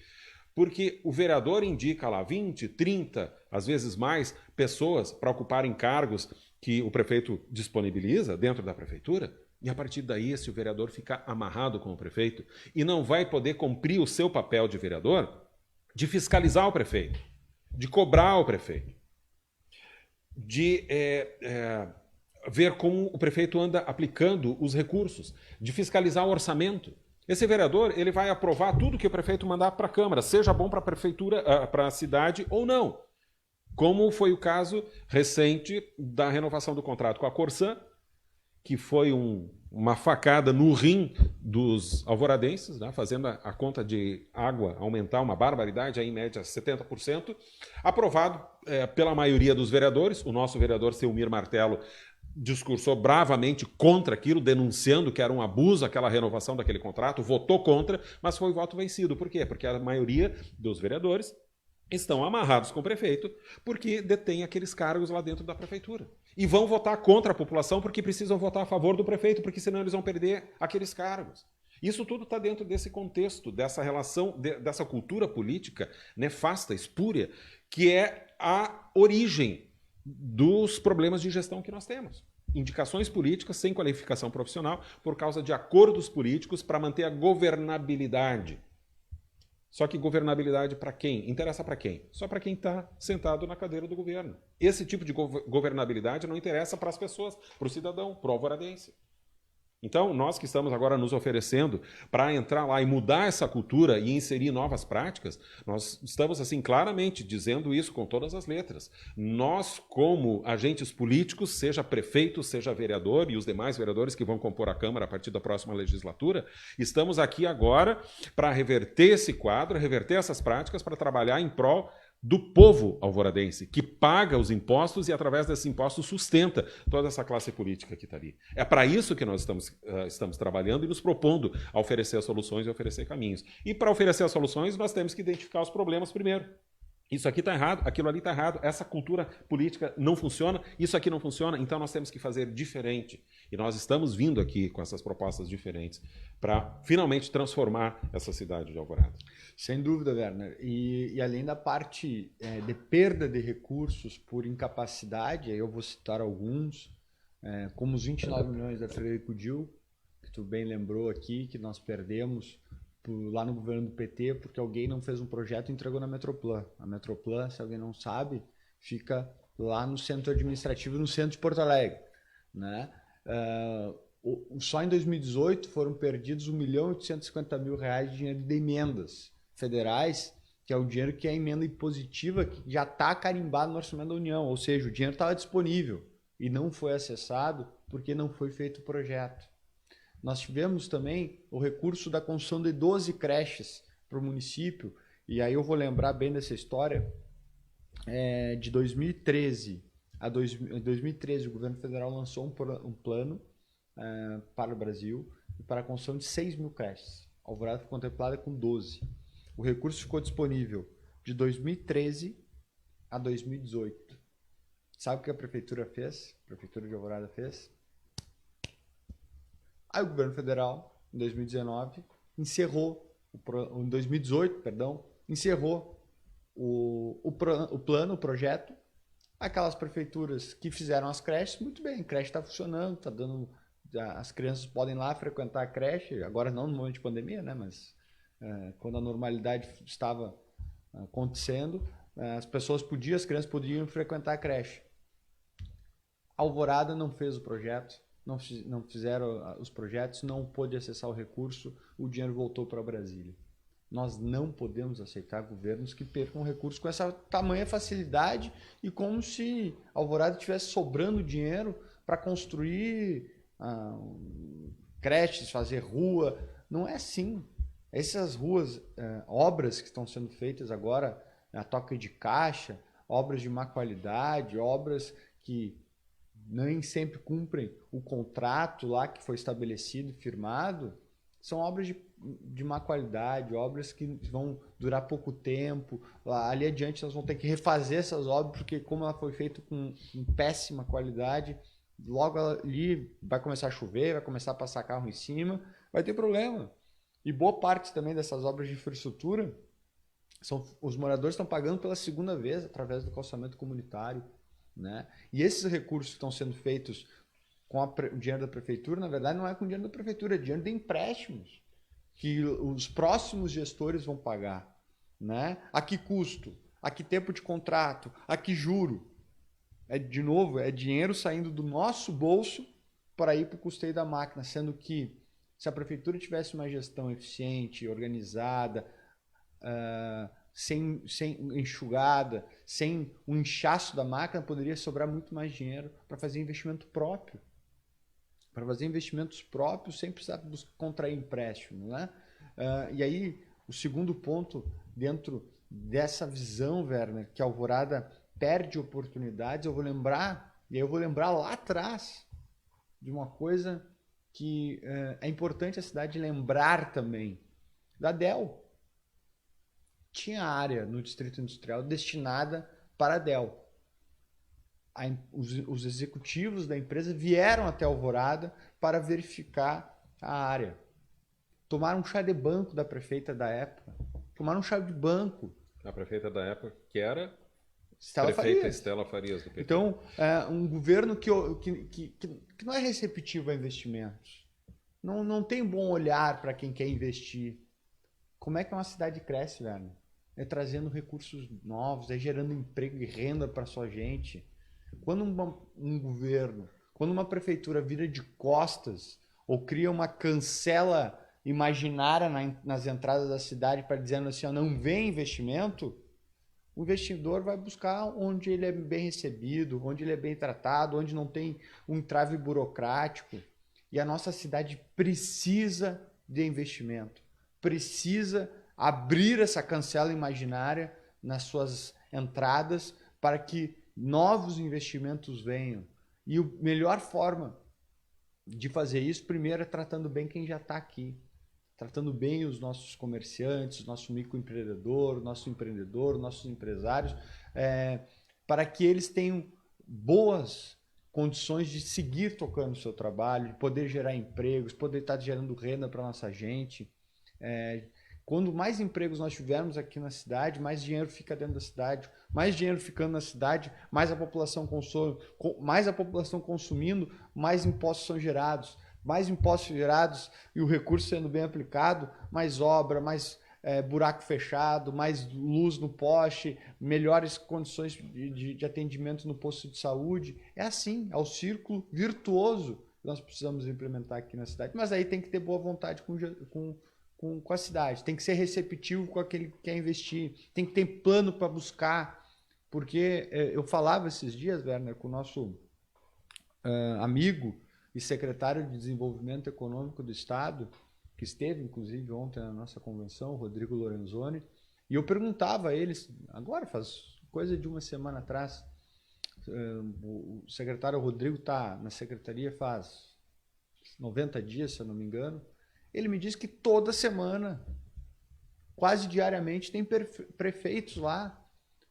[SPEAKER 1] Porque o vereador indica lá 20, 30, às vezes mais, pessoas para ocuparem cargos que o prefeito disponibiliza dentro da prefeitura, e a partir daí esse vereador fica amarrado com o prefeito e não vai poder cumprir o seu papel de vereador de fiscalizar o prefeito, de cobrar o prefeito, de ver como o prefeito anda aplicando os recursos, de fiscalizar o orçamento. Esse vereador ele vai aprovar tudo que o prefeito mandar para a Câmara, seja bom para a prefeitura, para a cidade ou não. Como foi o caso recente da renovação do contrato com a Corsan, que foi uma facada no rim dos alvoradenses, né, fazendo a conta de água aumentar uma barbaridade, aí, em média 70%, aprovado pela maioria dos vereadores. O nosso vereador Selmir Martelo discursou bravamente contra aquilo, denunciando que era um abuso aquela renovação daquele contrato, votou contra, mas foi voto vencido. Por quê? Porque a maioria dos vereadores estão amarrados com o prefeito porque detém aqueles cargos lá dentro da prefeitura. E vão votar contra a população porque precisam votar a favor do prefeito, porque senão eles vão perder aqueles cargos. Isso tudo está dentro desse contexto, dessa relação, dessa cultura política nefasta, espúria, que é a origem dos problemas de gestão que nós temos. Indicações políticas sem qualificação profissional por causa de acordos políticos para manter a governabilidade. Só que governabilidade para quem? Interessa para quem? Só para quem está sentado na cadeira do governo. Esse tipo de governabilidade não interessa para as pessoas, para o cidadão, para o alvoradense. Então, nós que estamos agora nos oferecendo para entrar lá e mudar essa cultura e inserir novas práticas, nós estamos, assim, claramente dizendo isso com todas as letras. Nós, como agentes políticos, seja prefeito, seja vereador e os demais vereadores que vão compor a Câmara a partir da próxima legislatura, estamos aqui agora para reverter esse quadro, reverter essas práticas, para trabalhar em prol do povo alvoradense, que paga os impostos e, através desses impostos, sustenta toda essa classe política que está ali. É para isso que nós estamos trabalhando e nos propondo a oferecer soluções e oferecer caminhos. E, para oferecer as soluções, nós temos que identificar os problemas primeiro. Isso aqui está errado, aquilo ali está errado, essa cultura política não funciona, isso aqui não funciona, então nós temos que fazer diferente. E nós estamos vindo aqui com essas propostas diferentes para finalmente transformar essa cidade de Alvorada.
[SPEAKER 2] Sem dúvida, Werner. E além da parte de perda de recursos por incapacidade, aí eu vou citar alguns, como os 29 milhões da Frederico Dil, que tu bem lembrou aqui, que nós perdemos lá no governo do PT, porque alguém não fez um projeto e entregou na Metroplan. A Metroplan, se alguém não sabe, fica lá no centro administrativo, no centro de Porto Alegre, né? Só em 2018 foram perdidos R$ 1.850.000 de dinheiro de emendas federais, que é o dinheiro que é a emenda impositiva que já está carimbado no orçamento da União, ou seja, o dinheiro estava disponível e não foi acessado porque não foi feito o projeto. Nós tivemos também o recurso da construção de 12 creches para o município, e aí eu vou lembrar bem dessa história, de 2013 a 2013 o governo federal lançou um plano para o Brasil para a construção de 6.000 creches. A Alvorada foi contemplada com 12. O recurso ficou disponível de 2013 a 2018. Sabe o que a prefeitura fez? A prefeitura de Alvorada fez? Aí o governo federal, em 2019, em 2018, encerrou o plano, o projeto. Aquelas prefeituras que fizeram as creches, muito bem, a creche está funcionando, está dando, as crianças podem ir lá frequentar a creche, agora não no momento de pandemia, né, mas quando a normalidade estava acontecendo, as crianças podiam frequentar a creche. A Alvorada não fez o projeto, não fizeram os projetos, não pôde acessar o recurso, o dinheiro voltou para Brasília. Nós não podemos aceitar governos que percam recursos com essa tamanha facilidade e como se a Alvorada estivesse sobrando dinheiro para construir creches, fazer rua. Não é assim. Essas ruas, obras que estão sendo feitas agora, a toca de caixa, obras de má qualidade, obras que nem sempre cumprem o contrato lá que foi estabelecido, firmado, são obras de má qualidade, obras que vão durar pouco tempo. Ali adiante nós vamos ter que refazer essas obras, porque como ela foi feita com péssima qualidade, logo ali vai começar a chover, vai começar a passar carro em cima, vai ter problema. E boa parte também dessas obras de infraestrutura, os moradores estão pagando pela segunda vez através do calçamento comunitário, né? E esses recursos que estão sendo feitos com o dinheiro da prefeitura, na verdade não é com o dinheiro da prefeitura, é dinheiro de empréstimos que os próximos gestores vão pagar, né? A que custo? A que tempo de contrato? A que juro? De novo, é dinheiro saindo do nosso bolso para ir para o custeio da máquina, sendo que se a prefeitura tivesse uma gestão eficiente, organizada, sem enxugada, sem um inchaço da máquina, poderia sobrar muito mais dinheiro para fazer investimento próprio. Para fazer investimentos próprios sem precisar contrair empréstimo, né? E aí, o segundo ponto, dentro dessa visão, Werner, que a Alvorada perde oportunidades, eu vou lembrar lá atrás de uma coisa que é importante a cidade lembrar também, da Dell. Tinha área no Distrito Industrial destinada para a Dell. Os executivos da empresa vieram até Alvorada para verificar a área. Tomaram um chá de banco da prefeita da época. Tomaram um chá de banco.
[SPEAKER 1] A prefeita da época, que era
[SPEAKER 2] Estela
[SPEAKER 1] prefeita
[SPEAKER 2] Farias.
[SPEAKER 1] Estela Farias do PT.
[SPEAKER 2] Então, um governo que não é receptivo a investimentos. Não tem bom olhar para quem quer investir. Como é que uma cidade cresce, velho? É trazendo recursos novos, é gerando emprego e renda para sua gente. Quando um governo, quando uma prefeitura vira de costas ou cria uma cancela imaginária nas entradas da cidade para dizendo assim, não vem investimento, o investidor vai buscar onde ele é bem recebido, onde ele é bem tratado, onde não tem um entrave burocrático. E a nossa cidade precisa de investimento, precisa abrir essa cancela imaginária nas suas entradas para que novos investimentos venham. E a melhor forma de fazer isso, primeiro, é tratando bem quem já está aqui. tratando bem os nossos comerciantes, nosso microempreendedor, nosso empreendedor, nossos empresários, para que eles tenham boas condições de seguir tocando o seu trabalho, de poder gerar empregos, poder estar gerando renda para a nossa gente. Quando mais empregos nós tivermos aqui na cidade, mais dinheiro fica dentro da cidade, mais dinheiro ficando na cidade, mais a população consome, mais a população consumindo, mais impostos são gerados. Mais impostos gerados e o recurso sendo bem aplicado, mais obra, mais buraco fechado, mais luz no poste, melhores condições de atendimento no posto de saúde. É assim, é o círculo virtuoso que nós precisamos implementar aqui na cidade. Mas aí tem que ter boa vontade com a cidade, tem que ser receptivo com aquele que quer investir, tem que ter plano para buscar. Porque eu falava esses dias, Werner, com o nosso amigo e secretário de Desenvolvimento Econômico do Estado, que esteve, inclusive, ontem na nossa convenção, Rodrigo Lorenzoni, e eu perguntava a eles, agora faz coisa de uma semana atrás, o secretário Rodrigo está na secretaria faz 90 dias, se eu não me engano, ele me disse que toda semana, quase diariamente, tem prefeitos lá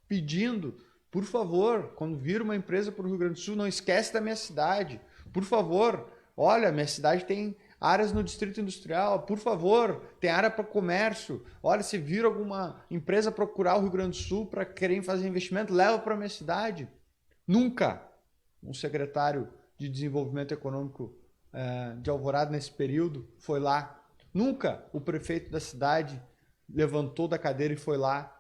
[SPEAKER 2] pedindo, por favor, quando vir uma empresa para o Rio Grande do Sul, não esquece da minha cidade. Por favor, olha, minha cidade tem áreas no Distrito Industrial, por favor, tem área para comércio. Olha, se vir alguma empresa procurar o Rio Grande do Sul para querer fazer investimento, leva para a minha cidade. Nunca um secretário de Desenvolvimento Econômico de Alvorada nesse período foi lá. Nunca o prefeito da cidade levantou da cadeira e foi lá.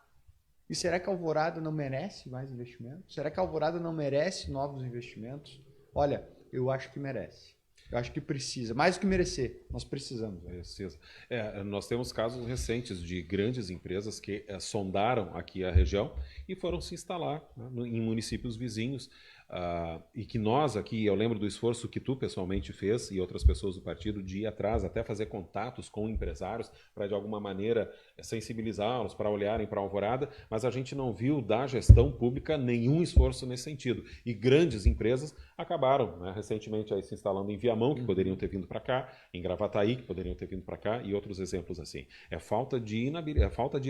[SPEAKER 2] E será que a Alvorada não merece mais investimento? Será que a Alvorada não merece novos investimentos? Olha, eu acho que merece. Eu acho que precisa. Mais do que merecer, nós precisamos.
[SPEAKER 1] Precisa. Nós temos casos recentes de grandes empresas que sondaram aqui a região e foram se instalar, né, em municípios vizinhos. E que nós aqui, eu lembro do esforço que tu pessoalmente fez e outras pessoas do partido de ir atrás, até fazer contatos com empresários para de alguma maneira sensibilizá-los para olharem para a Alvorada, mas a gente não viu da gestão pública nenhum esforço nesse sentido. E grandes empresas acabaram, né, recentemente aí se instalando em Viamão, que poderiam ter vindo para cá, em Gravataí, que poderiam ter vindo para cá, e outros exemplos assim. É falta de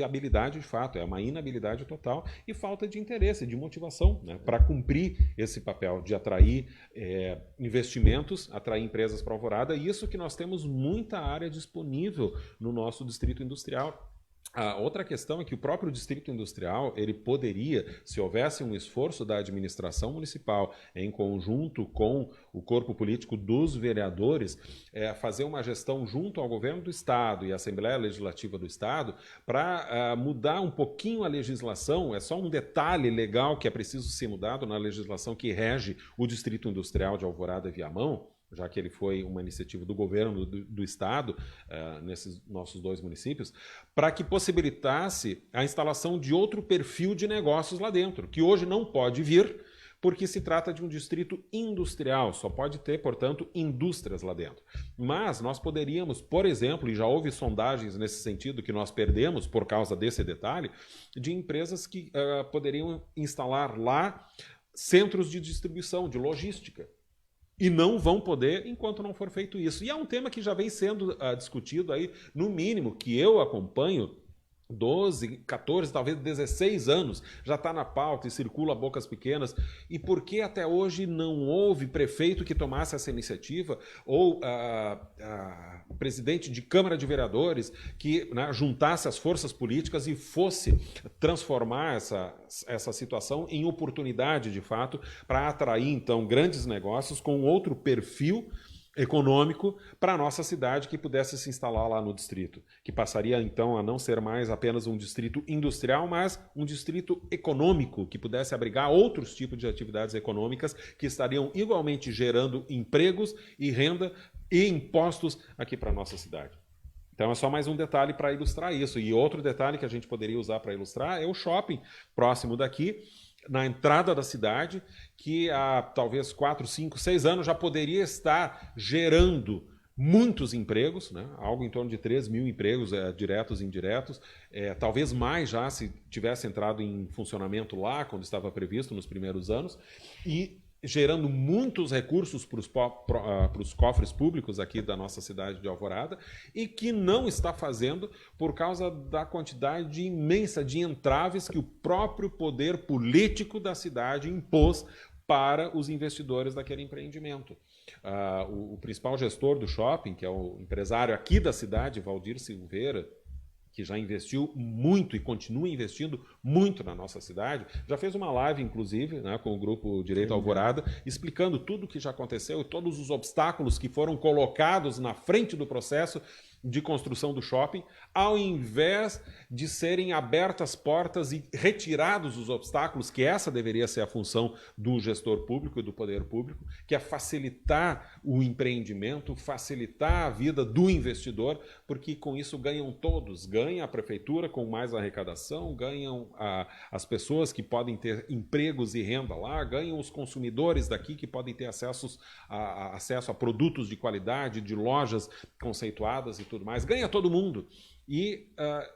[SPEAKER 1] habilidade de fato, é uma inabilidade total e falta de interesse, de motivação, né, para cumprir esse papel de atrair investimentos, atrair empresas para a Alvorada, e isso que nós temos muita área disponível no nosso distrito industrial. A outra questão é que o próprio Distrito Industrial, ele poderia, se houvesse um esforço da administração municipal em conjunto com o corpo político dos vereadores, fazer uma gestão junto ao governo do Estado e à Assembleia Legislativa do Estado para mudar um pouquinho a legislação. É só um detalhe legal que é preciso ser mudado na legislação que rege o Distrito Industrial de Alvorada e Viamão, já que ele foi uma iniciativa do governo do Estado, nesses nossos dois municípios, para que possibilitasse a instalação de outro perfil de negócios lá dentro, que hoje não pode vir, porque se trata de um distrito industrial, só pode ter, portanto, indústrias lá dentro. Mas nós poderíamos, por exemplo, e já houve sondagens nesse sentido que nós perdemos por causa desse detalhe, de empresas que poderiam instalar lá centros de distribuição, de logística. E não vão poder enquanto não for feito isso. E é um tema que já vem sendo discutido aí, no mínimo, que eu acompanho 12, 14, talvez 16 anos, já está na pauta e circula a bocas pequenas. E por que até hoje não houve prefeito que tomasse essa iniciativa ou presidente de Câmara de Vereadores que, né, juntasse as forças políticas e fosse transformar essa situação em oportunidade, de fato, para atrair, então, grandes negócios com outro perfil econômico para a nossa cidade que pudesse se instalar lá no distrito, que passaria então a não ser mais apenas um distrito industrial, mas um distrito econômico, que pudesse abrigar outros tipos de atividades econômicas que estariam igualmente gerando empregos e renda e impostos aqui para a nossa cidade. Então é só mais um detalhe para ilustrar isso. E outro detalhe que a gente poderia usar para ilustrar é o shopping próximo daqui, na entrada da cidade, que há talvez 4, 5, 6 anos já poderia estar gerando muitos empregos, né? Algo em torno de 3 mil empregos, diretos e indiretos, talvez mais já se tivesse entrado em funcionamento lá, quando estava previsto nos primeiros anos, e gerando muitos recursos para os cofres públicos aqui da nossa cidade de Alvorada, e que não está fazendo por causa da quantidade imensa de entraves que o próprio poder político da cidade impôs para os investidores daquele empreendimento. O principal gestor do shopping, que é o empresário aqui da cidade, Valdir Silveira, que já investiu muito e continua investindo muito na nossa cidade, já fez uma live, inclusive, né, com o grupo Direito Alvorada, explicando tudo o que já aconteceu e todos os obstáculos que foram colocados na frente do processo de construção do shopping, ao invés de serem abertas portas e retirados os obstáculos, que essa deveria ser a função do gestor público e do poder público, que é facilitar o empreendimento, facilitar a vida do investidor, porque com isso ganham todos. Ganha a prefeitura com mais arrecadação, ganham as pessoas que podem ter empregos e renda lá, ganham os consumidores daqui que podem ter acesso a produtos de qualidade, de lojas conceituadas e tudo mais. Ganha todo mundo. E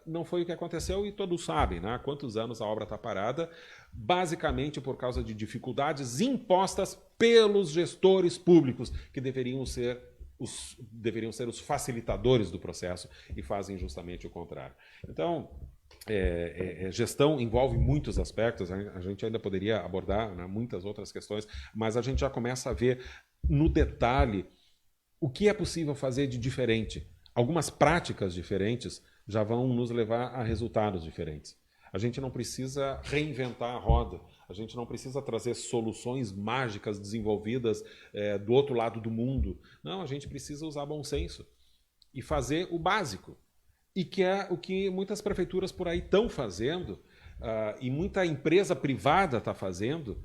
[SPEAKER 1] não foi o que aconteceu, e todos sabem, né? Há quantos anos a obra está parada, basicamente por causa de dificuldades impostas pelos gestores públicos, que deveriam ser os facilitadores do processo, e fazem justamente o contrário. Então, gestão envolve muitos aspectos, a gente ainda poderia abordar, né, muitas outras questões, mas a gente já começa a ver no detalhe o que é possível fazer de diferente. Algumas práticas diferentes já vão nos levar a resultados diferentes. A gente não precisa reinventar a roda, a gente não precisa trazer soluções mágicas desenvolvidas do outro lado do mundo. Não, a gente precisa usar bom senso e fazer o básico. E que é o que muitas prefeituras por aí estão fazendo, e muita empresa privada está fazendo,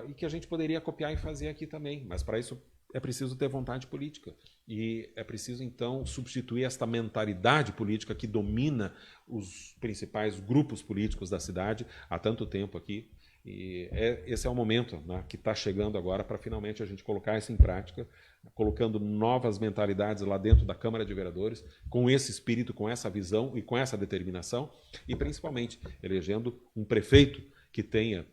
[SPEAKER 1] e que a gente poderia copiar e fazer aqui também. Mas para isso é preciso ter vontade política. E é preciso, então, substituir esta mentalidade política que domina os principais grupos políticos da cidade há tanto tempo aqui. E esse é o momento, né, que está chegando agora para finalmente a gente colocar isso em prática, colocando novas mentalidades lá dentro da Câmara de Vereadores, com esse espírito, com essa visão e com essa determinação, e principalmente elegendo um prefeito que tenha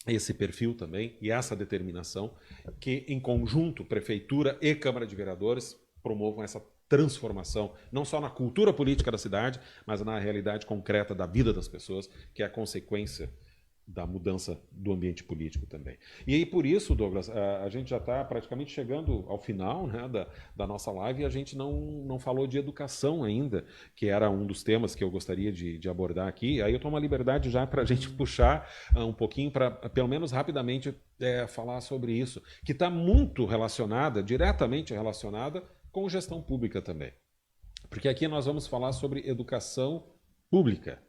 [SPEAKER 1] esse perfil também e essa determinação, que em conjunto, Prefeitura e Câmara de Vereadores, promovam essa transformação, não só na cultura política da cidade, mas na realidade concreta da vida das pessoas, que é a consequência da mudança do ambiente político também. E aí, por isso, Douglas, a gente já está praticamente chegando ao final, né, da nossa live, e a gente não falou de educação ainda, que era um dos temas que eu gostaria de abordar aqui. Aí eu tomo a liberdade já para a gente puxar um pouquinho, para pelo menos rapidamente falar sobre isso, que está muito relacionada, diretamente relacionada, com gestão pública também. Porque aqui nós vamos falar sobre educação pública,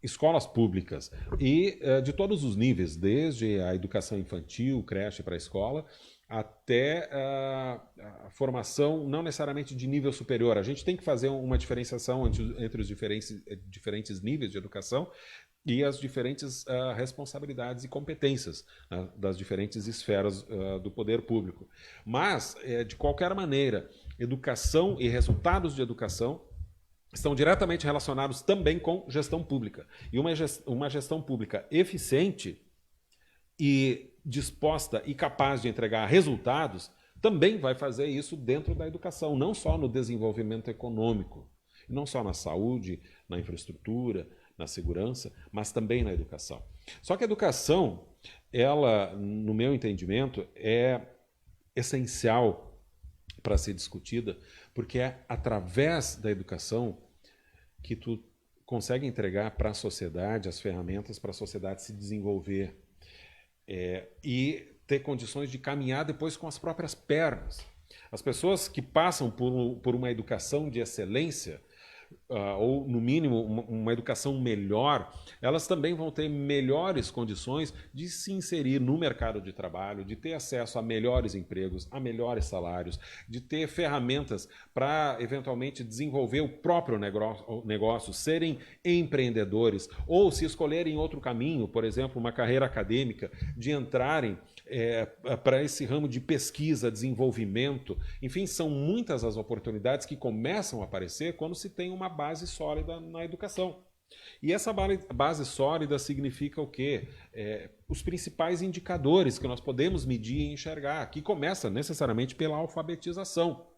[SPEAKER 1] escolas públicas, e de todos os níveis, desde a educação infantil, creche para a escola, até a formação não necessariamente de nível superior. A gente tem que fazer uma diferenciação entre os diferentes níveis de educação e as diferentes responsabilidades e competências, né, das diferentes esferas do poder público. Mas, de qualquer maneira, educação e resultados de educação estão diretamente relacionados também com gestão pública. E uma gestão pública eficiente e disposta e capaz de entregar resultados também vai fazer isso dentro da educação, não só no desenvolvimento econômico, não só na saúde, na infraestrutura, na segurança, mas também na educação. Só que a educação, ela, no meu entendimento, é essencial para ser discutida, porque é através da educação que tu consegue entregar para a sociedade as ferramentas para a sociedade se desenvolver e ter condições de caminhar depois com as próprias pernas. As pessoas que passam por uma educação de excelência, ou no mínimo uma educação melhor, elas também vão ter melhores condições de se inserir no mercado de trabalho, de ter acesso a melhores empregos, a melhores salários, de ter ferramentas para eventualmente desenvolver o próprio negócio, serem empreendedores, ou se escolherem outro caminho, por exemplo, uma carreira acadêmica, de entrarem para esse ramo de pesquisa, desenvolvimento. Enfim, são muitas as oportunidades que começam a aparecer quando se tem uma base sólida na educação. E essa base sólida significa o quê? Os principais indicadores que nós podemos medir e enxergar, que começa necessariamente pela alfabetização.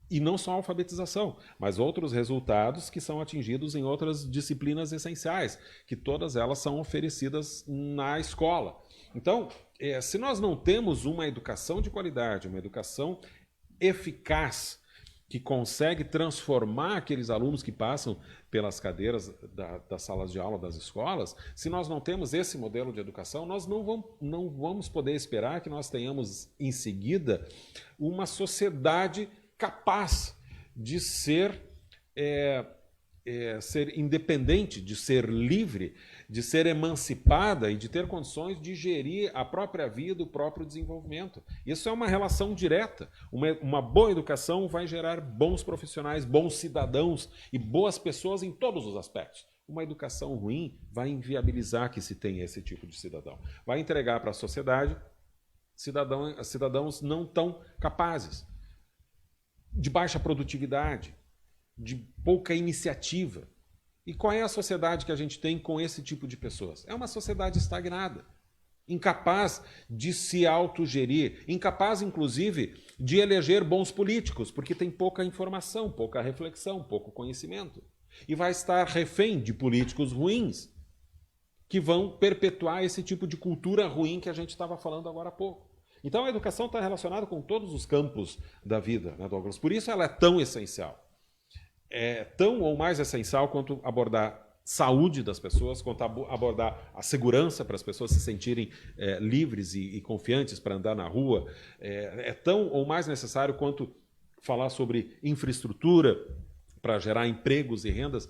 [SPEAKER 1] E não só a alfabetização, mas outros resultados que são atingidos em outras disciplinas essenciais, que todas elas são oferecidas na escola. Então, se nós não temos uma educação de qualidade, uma educação eficaz, que consegue transformar aqueles alunos que passam pelas cadeiras das salas de aula das escolas, se nós não temos esse modelo de educação, nós não vamos poder esperar que nós tenhamos em seguida uma sociedade capaz de ser independente, de ser livre, de ser emancipada e de ter condições de gerir a própria vida, o próprio desenvolvimento. Isso é uma relação direta. Uma boa educação vai gerar bons profissionais, bons cidadãos e boas pessoas em todos os aspectos. Uma educação ruim vai inviabilizar que se tenha esse tipo de cidadão. Vai entregar para a sociedade cidadãos não tão capazes, de baixa produtividade, de pouca iniciativa. E qual é a sociedade que a gente tem com esse tipo de pessoas? É uma sociedade estagnada, incapaz de se autogerir, incapaz, inclusive, de eleger bons políticos, porque tem pouca informação, pouca reflexão, pouco conhecimento. E vai estar refém de políticos ruins, que vão perpetuar esse tipo de cultura ruim que a gente estava falando agora há pouco. Então a educação está relacionada com todos os campos da vida, né, Douglas? Por isso ela é tão essencial. É tão ou mais essencial quanto abordar saúde das pessoas, quanto abordar a segurança para as pessoas se sentirem livres e confiantes para andar na rua. É tão ou mais necessário quanto falar sobre infraestrutura para gerar empregos e rendas,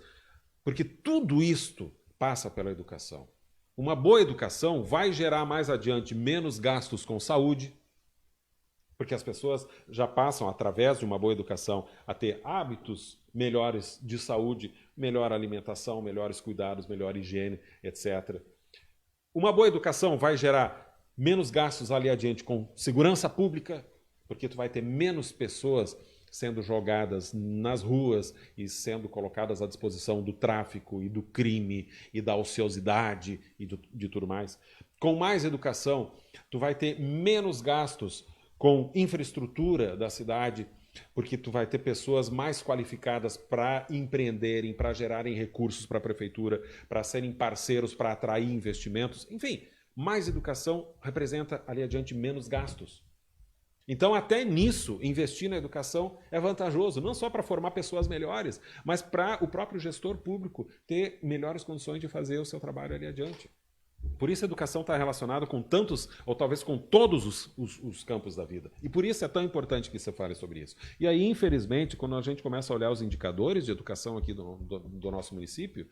[SPEAKER 1] porque tudo isto passa pela educação. Uma boa educação vai gerar mais adiante menos gastos com saúde, porque as pessoas já passam, através de uma boa educação, a ter hábitos melhores de saúde, melhor alimentação, melhores cuidados, melhor higiene, etc. Uma boa educação vai gerar menos gastos ali adiante com segurança pública, porque tu vai ter menos pessoas sendo jogadas nas ruas e sendo colocadas à disposição do tráfico e do crime e da ociosidade e de tudo mais. Com mais educação, tu vai ter menos gastos com infraestrutura da cidade, porque tu vai ter pessoas mais qualificadas para empreenderem, para gerarem recursos para a prefeitura, para serem parceiros, para atrair investimentos. Enfim, mais educação representa ali adiante menos gastos. Então, até nisso, investir na educação é vantajoso, não só para formar pessoas melhores, mas para o próprio gestor público ter melhores condições de fazer o seu trabalho ali adiante. Por isso a educação está relacionada com tantos, ou talvez com todos os campos da vida. E por isso é tão importante que você fale sobre isso. E aí, infelizmente, quando a gente começa a olhar os indicadores de educação aqui do nosso município,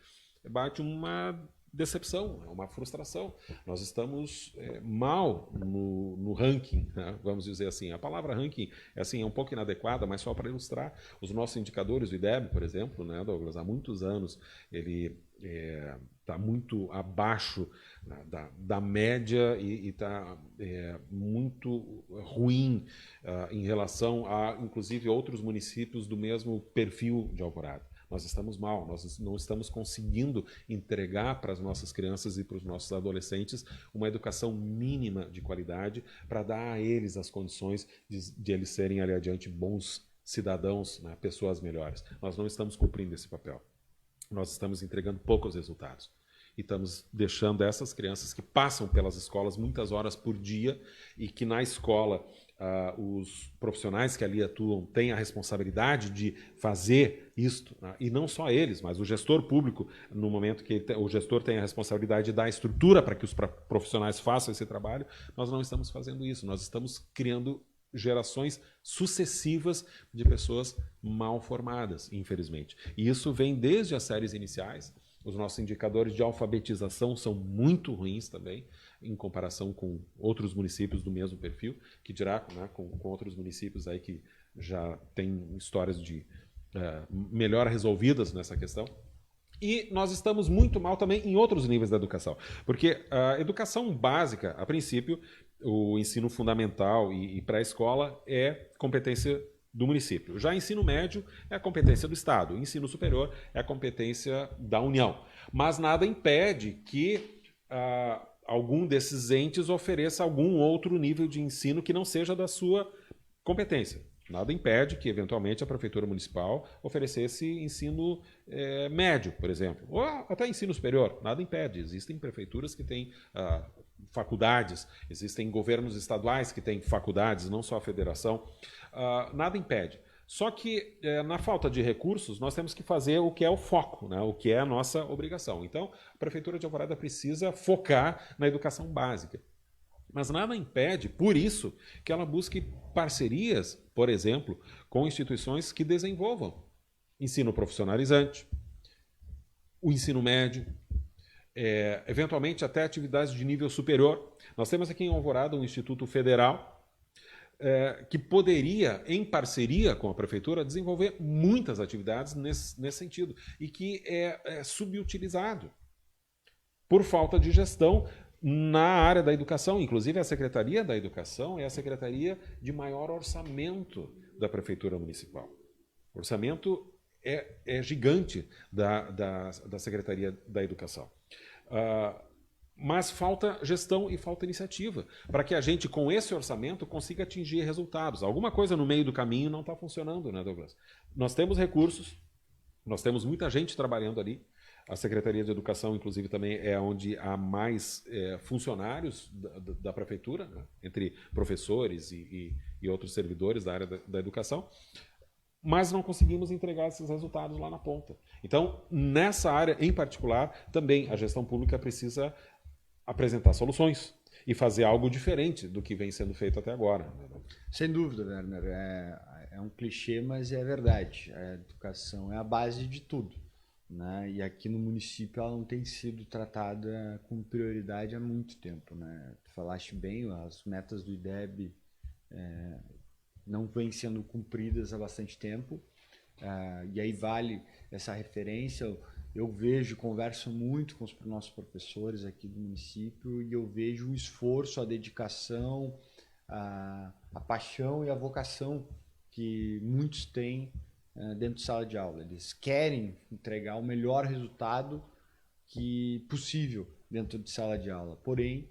[SPEAKER 1] bate uma decepção, uma frustração. Nós estamos mal no ranking, né? Vamos dizer assim. A palavra ranking é um pouco inadequada, mas só para ilustrar. Os nossos indicadores, o IDEB, por exemplo, né, Douglas, há muitos anos, ele está muito abaixo da média e está muito ruim em relação a, inclusive, outros municípios do mesmo perfil de Alvorada. Nós estamos mal, nós não estamos conseguindo entregar para as nossas crianças e para os nossos adolescentes uma educação mínima de qualidade para dar a eles as condições de eles serem ali adiante bons cidadãos, né, pessoas melhores. Nós não estamos cumprindo esse papel. Nós estamos entregando poucos resultados. E estamos deixando essas crianças que passam pelas escolas muitas horas por dia e que na escola os profissionais que ali atuam têm a responsabilidade de fazer isto, né? E não só eles, mas o gestor público, no momento que o gestor tem a responsabilidade de dar a estrutura para que os profissionais façam esse trabalho, nós não estamos fazendo isso, nós estamos criando gerações sucessivas de pessoas mal formadas, infelizmente. E isso vem desde as séries iniciais. Os nossos indicadores de alfabetização são muito ruins também, em comparação com outros municípios do mesmo perfil, que dirá, né, com outros municípios aí que já têm histórias de melhor resolvidas nessa questão. E nós estamos muito mal também em outros níveis da educação, porque a educação básica, a princípio, o ensino fundamental e pré-escola é competência do município. Já ensino médio é a competência do Estado, o ensino superior é a competência da União. Mas nada impede que algum desses entes ofereça algum outro nível de ensino que não seja da sua competência. Nada impede que, eventualmente, a Prefeitura Municipal oferecesse ensino médio, por exemplo, ou até ensino superior. Nada impede. Existem prefeituras que têm faculdades, existem governos estaduais que têm faculdades, não só a federação. Nada impede. Só que, na falta de recursos, nós temos que fazer o que é o foco, né? O que é a nossa obrigação. Então, a Prefeitura de Alvorada precisa focar na educação básica. Mas nada impede, por isso, que ela busque parcerias, por exemplo, com instituições que desenvolvam ensino profissionalizante, o ensino médio, eventualmente até atividades de nível superior. Nós temos aqui em Alvorada um Instituto Federal que poderia, em parceria com a Prefeitura, desenvolver muitas atividades nesse sentido e que é subutilizado por falta de gestão na área da educação. Inclusive, a Secretaria da Educação é a secretaria de maior orçamento da Prefeitura Municipal. O orçamento é gigante da Secretaria da Educação. Mas falta gestão e falta iniciativa para que a gente, com esse orçamento, consiga atingir resultados. Alguma coisa no meio do caminho não está funcionando, né, Douglas? Nós temos recursos, nós temos muita gente trabalhando ali. A Secretaria de Educação, inclusive, também é onde há mais funcionários da Prefeitura, né? Entre professores e outros servidores da área da educação, mas não conseguimos entregar esses resultados lá na ponta. Então, nessa área em particular, também a gestão pública precisa apresentar soluções e fazer algo diferente do que vem sendo feito até agora.
[SPEAKER 2] Sem dúvida, Werner. É um clichê, mas é verdade. A educação é a base de tudo, né? E aqui no município ela não tem sido tratada com prioridade há muito tempo, né? Tu falaste bem, as metas do IDEB não vêm sendo cumpridas há bastante tempo, e aí vale essa referência. Eu vejo, converso muito com os nossos professores aqui do município e eu vejo o esforço, a dedicação, a paixão e a vocação que muitos têm dentro de sala de aula. Eles querem entregar o melhor resultado possível dentro de sala de aula. Porém,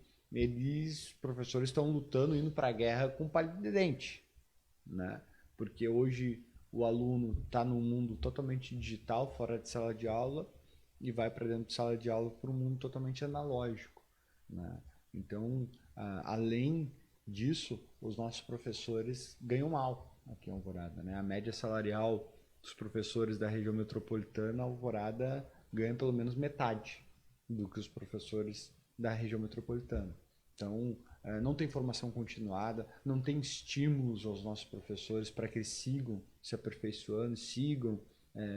[SPEAKER 2] professores, estão lutando, indo para a guerra com palito de dente, né? Porque hoje o aluno está num mundo totalmente digital, fora de sala de aula, e vai para dentro de sala de aula para um mundo totalmente analógico, né? Então, além disso, os nossos professores ganham mal aqui em Alvorada, né? A média salarial dos professores da região metropolitana, Alvorada ganha pelo menos metade do que os professores da região metropolitana. Então, não tem formação continuada, não tem estímulos aos nossos professores para que eles sigam se aperfeiçoando, sigam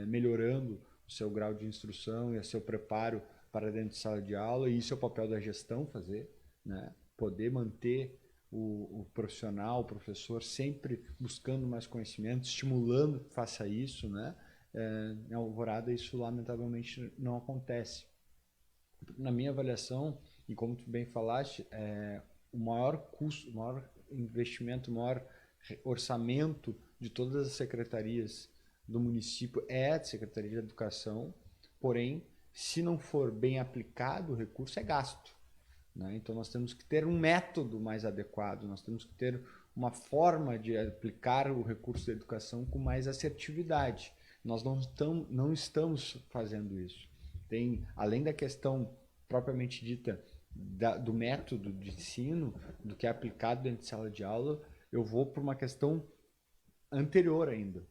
[SPEAKER 2] melhorando o seu grau de instrução e o seu preparo para dentro de sala de aula, e isso é o papel da gestão fazer, né? Poder manter o profissional, o professor, sempre buscando mais conhecimento, estimulando que faça isso, né? Em Alvorada isso lamentavelmente não acontece. Na minha avaliação, e como tu bem falaste, o maior custo, o maior investimento, o maior orçamento de todas as secretarias do município é a Secretaria de Educação, porém, se não for bem aplicado, o recurso é gasto, né? Então, nós temos que ter um método mais adequado, nós temos que ter uma forma de aplicar o recurso da educação com mais assertividade. Nós não estamos fazendo isso. Além da questão propriamente dita do método de ensino, do que é aplicado dentro de sala de aula, eu vou para uma questão anterior ainda,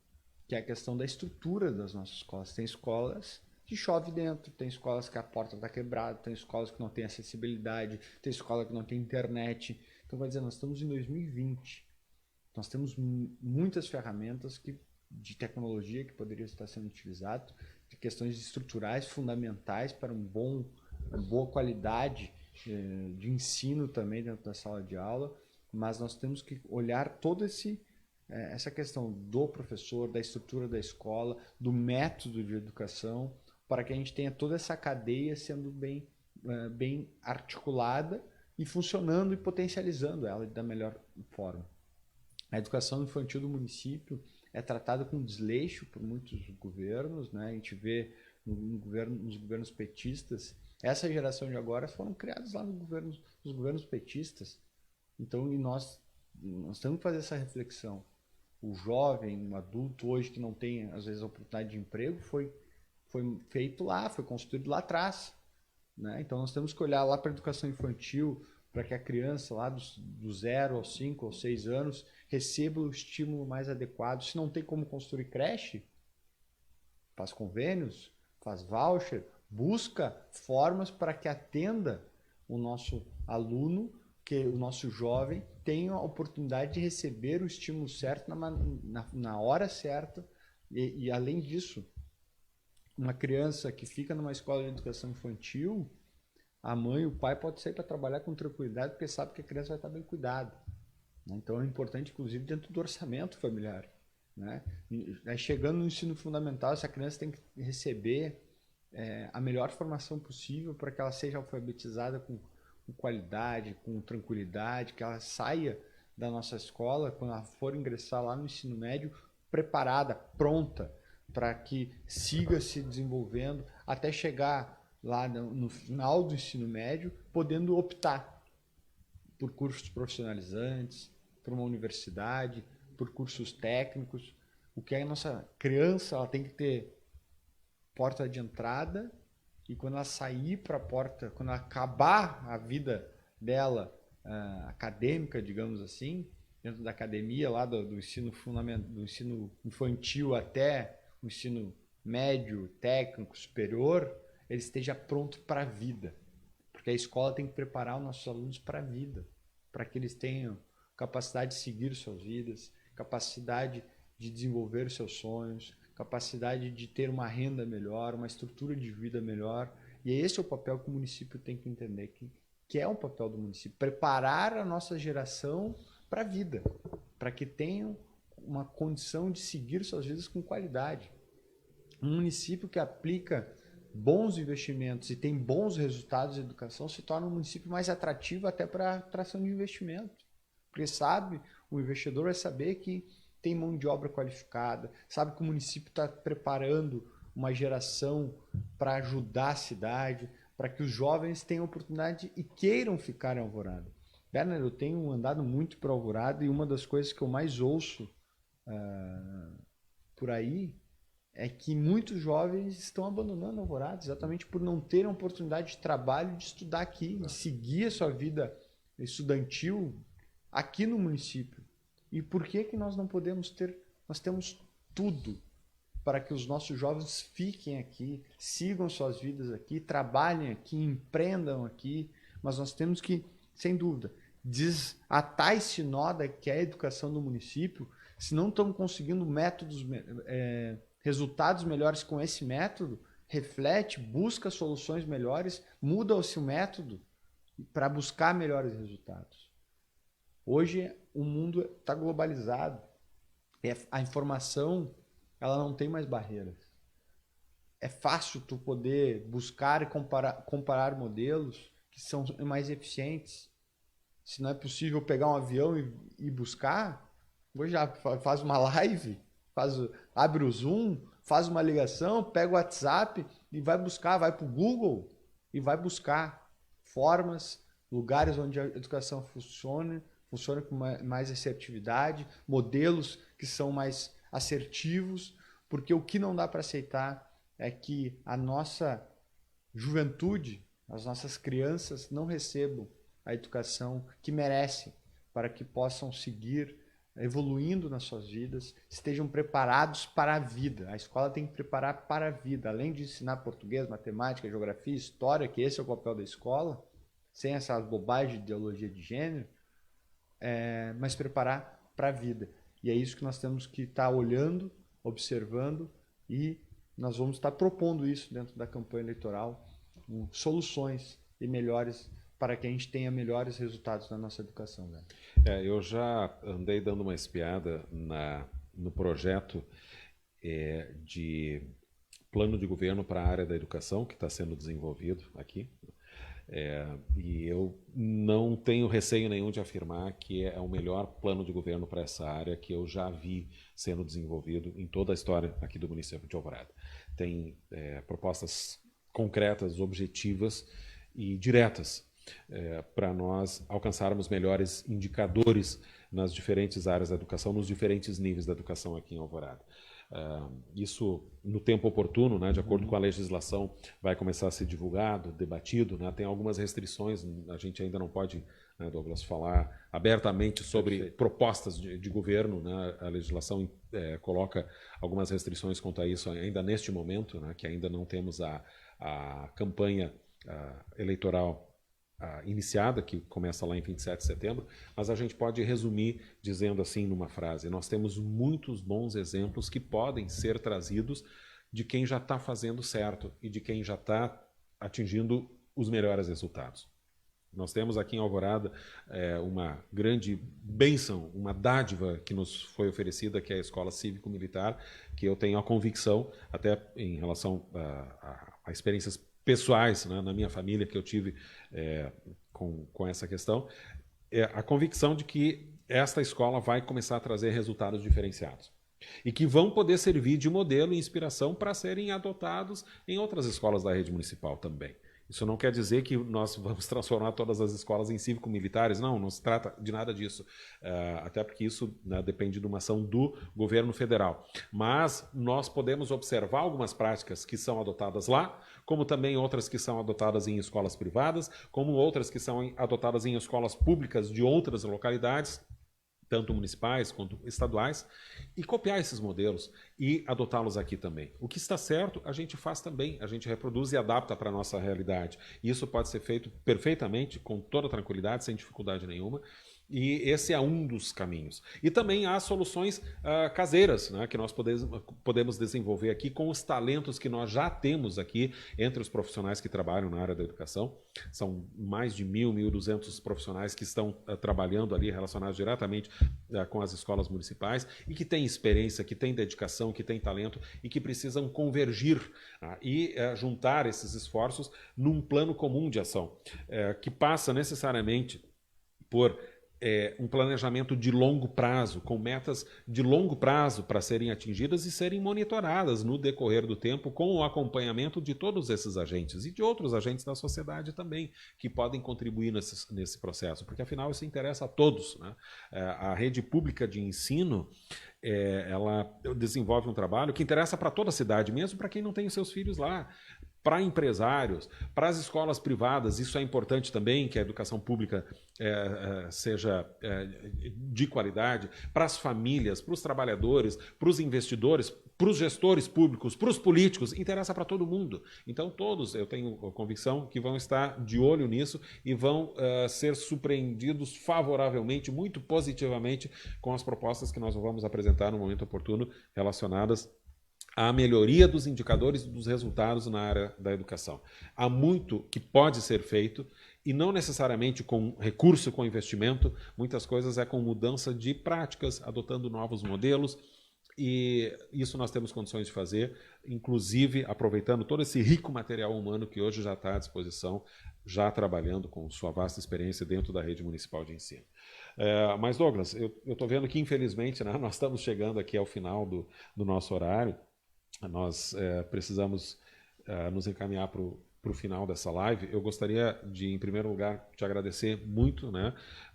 [SPEAKER 2] que é a questão da estrutura das nossas escolas. Tem escolas que chove dentro, tem escolas que a porta está quebrada, tem escolas que não têm acessibilidade, tem escola que não tem internet. Então, vai dizer, nós estamos em 2020. Nós temos muitas ferramentas de tecnologia que poderiam estar sendo utilizadas, de questões estruturais fundamentais para uma boa qualidade de ensino também dentro da sala de aula, mas nós temos que olhar toda essa questão do professor, da estrutura da escola, do método de educação, para que a gente tenha toda essa cadeia sendo bem articulada e funcionando e potencializando ela da melhor forma. A educação infantil do município é tratada com desleixo por muitos governos, né? A gente vê nos governos petistas, essa geração de agora foram criados lá nos governos petistas. Então, nós temos que fazer essa reflexão. O jovem, o adulto hoje que não tem, às vezes, a oportunidade de emprego, foi feito lá, foi construído lá atrás. Né? Então, nós temos que olhar lá para a educação infantil, para que a criança lá do 0 aos 5 ou 6 anos receba o estímulo mais adequado. Se não tem como construir creche, faz convênios, faz voucher, busca formas para que atenda o nosso aluno, que o nosso jovem tenha a oportunidade de receber o estímulo certo na hora certa. E além disso, uma criança que fica numa escola de educação infantil, a mãe e o pai podem sair para trabalhar com tranquilidade porque sabe que a criança vai estar bem cuidada. Então é importante, inclusive, dentro do orçamento familiar. Né? Chegando no ensino fundamental, essa criança tem que receber a melhor formação possível para que ela seja alfabetizada com qualidade, com tranquilidade, que ela saia da nossa escola, quando ela for ingressar lá no ensino médio, preparada, pronta, para que siga se desenvolvendo até chegar lá no final do ensino médio, podendo optar por cursos profissionalizantes, por uma universidade, por cursos técnicos. O que a nossa criança ela tem que ter porta de entrada, e quando ela sair para a porta, quando ela acabar a vida dela acadêmica, digamos assim, dentro da academia, lá do ensino fundamental, do ensino infantil até o ensino médio, técnico, superior, ele esteja pronto para a vida. Porque a escola tem que preparar os nossos alunos para a vida, para que eles tenham capacidade de seguir suas vidas, capacidade de desenvolver os seus sonhos, capacidade de ter uma renda melhor, uma estrutura de vida melhor. E esse é o papel que o município tem que entender, que é o papel do município, preparar a nossa geração para a vida, para que tenham uma condição de seguir suas vidas com qualidade. Um município que aplica bons investimentos e tem bons resultados de educação se torna um município mais atrativo até para a atração de investimento. Porque sabe, o investidor vai saber que tem mão de obra qualificada, sabe que o município está preparando uma geração para ajudar a cidade, para que os jovens tenham oportunidade e queiram ficar em Alvorada. Werner, eu tenho andado muito para Alvorada e uma das coisas que eu mais ouço por aí é que muitos jovens estão abandonando Alvorada exatamente por não terem oportunidade de trabalho, de estudar aqui, de seguir a sua vida estudantil aqui no município. E por que nós não podemos ter? Nós temos tudo para que os nossos jovens fiquem aqui, sigam suas vidas aqui, trabalhem aqui, empreendam aqui, mas nós temos que, sem dúvida, desatar esse nó que é a educação do município. Se não estamos conseguindo resultados melhores com esse método, reflete, busca soluções melhores, muda-se o método para buscar melhores resultados. Hoje o mundo está globalizado, a informação ela não tem mais barreiras. É fácil tu poder buscar e comparar modelos que são mais eficientes. Se não é possível pegar um avião e buscar, hoje já faz uma live, abre o Zoom, faz uma ligação, pega o WhatsApp e vai buscar, vai para o Google e vai buscar formas, lugares onde a educação funciona com mais assertividade, modelos que são mais assertivos, porque o que não dá para aceitar é que a nossa juventude, as nossas crianças não recebam a educação que merecem para que possam seguir evoluindo nas suas vidas, estejam preparados para a vida. A escola tem que preparar para a vida, além de ensinar português, matemática, geografia, história, que esse é o papel da escola, sem essa bobagem de ideologia de gênero, mas preparar para a vida. E é isso que nós temos que estar olhando, observando, e nós vamos estar propondo isso dentro da campanha eleitoral, soluções e melhores para que a gente tenha melhores resultados na nossa educação. Né?
[SPEAKER 1] Eu já andei dando uma espiada no projeto de plano de governo para a área da educação que está sendo desenvolvido aqui. E eu não tenho receio nenhum de afirmar que é o melhor plano de governo para essa área que eu já vi sendo desenvolvido em toda a história aqui do município de Alvorada. Tem propostas concretas, objetivas e diretas para nós alcançarmos melhores indicadores nas diferentes áreas da educação, nos diferentes níveis da educação aqui em Alvorada. Isso, no tempo oportuno, né, de acordo com a legislação, vai começar a ser divulgado, debatido, né, tem algumas restrições, a gente ainda não pode, né, Douglas, falar abertamente sobre propostas de governo, né, a legislação coloca algumas restrições quanto a isso ainda neste momento, né, que ainda não temos a campanha eleitoral iniciada, que começa lá em 27 de setembro, mas a gente pode resumir dizendo assim numa frase: nós temos muitos bons exemplos que podem ser trazidos de quem já está fazendo certo e de quem já está atingindo os melhores resultados. Nós temos aqui em Alvorada uma grande bênção, uma dádiva que nos foi oferecida, que é a Escola Cívico-Militar, que eu tenho a convicção, até em relação a experiências pessoais, né, na minha família, que eu tive com essa questão, a convicção de que esta escola vai começar a trazer resultados diferenciados e que vão poder servir de modelo e inspiração para serem adotados em outras escolas da rede municipal também. Isso não quer dizer que nós vamos transformar todas as escolas em cívico-militares, não se trata de nada disso, até porque isso, né, depende de uma ação do governo federal. Mas nós podemos observar algumas práticas que são adotadas lá, como também outras que são adotadas em escolas privadas, como outras que são adotadas em escolas públicas de outras localidades, tanto municipais quanto estaduais, e copiar esses modelos e adotá-los aqui também. O que está certo, a gente faz também, a gente reproduz e adapta para a nossa realidade. E isso pode ser feito perfeitamente, com toda tranquilidade, sem dificuldade nenhuma, e esse é um dos caminhos. E também há soluções caseiras, né, que nós podemos desenvolver aqui com os talentos que nós já temos aqui entre os profissionais que trabalham na área da educação. São mais de 1.200 profissionais que estão trabalhando ali, relacionados diretamente com as escolas municipais e que têm experiência, que têm dedicação, que têm talento e que precisam convergir e juntar esses esforços num plano comum de ação, que passa necessariamente por um planejamento de longo prazo, com metas de longo prazo para serem atingidas e serem monitoradas no decorrer do tempo, com o acompanhamento de todos esses agentes e de outros agentes da sociedade também, que podem contribuir nesse processo, porque afinal isso interessa a todos, né? A rede pública de ensino, ela desenvolve um trabalho que interessa para toda a cidade, mesmo para quem não tem os seus filhos lá, para empresários, para as escolas privadas. Isso é importante também, que a educação pública seja de qualidade, para as famílias, para os trabalhadores, para os investidores, para os gestores públicos, para os políticos, interessa para todo mundo. Então todos, eu tenho a convicção que vão estar de olho nisso e vão ser surpreendidos favoravelmente, muito positivamente, com as propostas que nós vamos apresentar no momento oportuno relacionadas à melhoria dos indicadores e dos resultados na área da educação. Há muito que pode ser feito e não necessariamente com recurso, com investimento, muitas coisas é com mudança de práticas, adotando novos modelos, e isso nós temos condições de fazer, inclusive aproveitando todo esse rico material humano que hoje já está à disposição, já trabalhando com sua vasta experiência dentro da rede municipal de ensino. Mas, Douglas, eu estou vendo que, infelizmente, né, nós estamos chegando aqui ao final do nosso horário. Nós precisamos nos encaminhar para o final dessa live. Eu gostaria de, em primeiro lugar, te agradecer muito, né,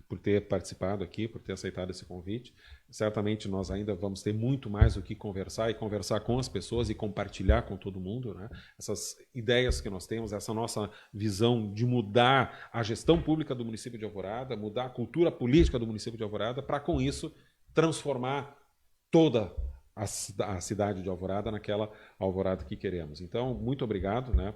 [SPEAKER 1] por ter participado aqui, por ter aceitado esse convite. Certamente nós ainda vamos ter muito mais o que conversar e conversar com as pessoas e compartilhar com todo mundo, né, essas ideias que nós temos, essa nossa visão de mudar a gestão pública do município de Alvorada, mudar a cultura política do município de Alvorada, para, com isso, transformar toda a cidade de Alvorada naquela Alvorada que queremos. Então, muito obrigado, né,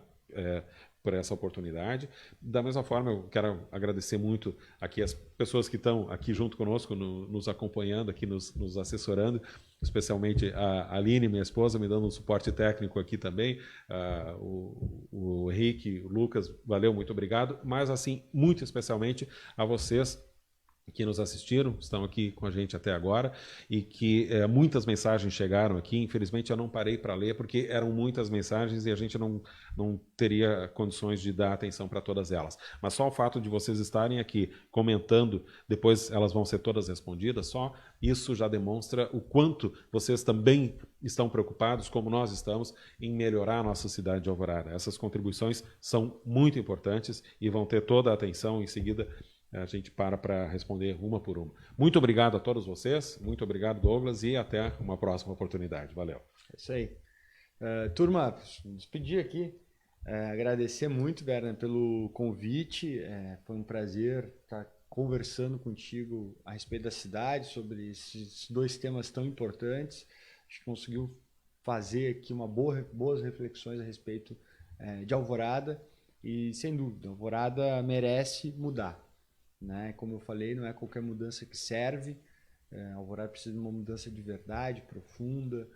[SPEAKER 1] por essa oportunidade. Da mesma forma, eu quero agradecer muito aqui as pessoas que estão aqui junto conosco, nos acompanhando, aqui nos assessorando, especialmente a Aline, minha esposa, me dando um suporte técnico aqui também, o Henrique, o Lucas, valeu, muito obrigado, mas assim, muito especialmente a vocês, que nos assistiram, estão aqui com a gente até agora e que muitas mensagens chegaram aqui. Infelizmente eu não parei para ler porque eram muitas mensagens e a gente não teria condições de dar atenção para todas elas. Mas só o fato de vocês estarem aqui comentando, depois elas vão ser todas respondidas, só isso já demonstra o quanto vocês também estão preocupados, como nós estamos, em melhorar a nossa cidade de Alvorada. Essas contribuições são muito importantes e vão ter toda a atenção em seguida. A gente para responder uma por uma. Muito obrigado a todos vocês, muito obrigado, Douglas, e até uma próxima oportunidade. Valeu.
[SPEAKER 2] É isso aí. Turma, despedir aqui. Agradecer muito, Werner, pelo convite. Foi um prazer estar conversando contigo a respeito da cidade, sobre esses dois temas tão importantes. A gente conseguiu fazer aqui boas reflexões a respeito de Alvorada e, sem dúvida, Alvorada merece mudar. Né? Como eu falei, não é qualquer mudança que serve. Alvorada precisa de uma mudança de verdade, profunda,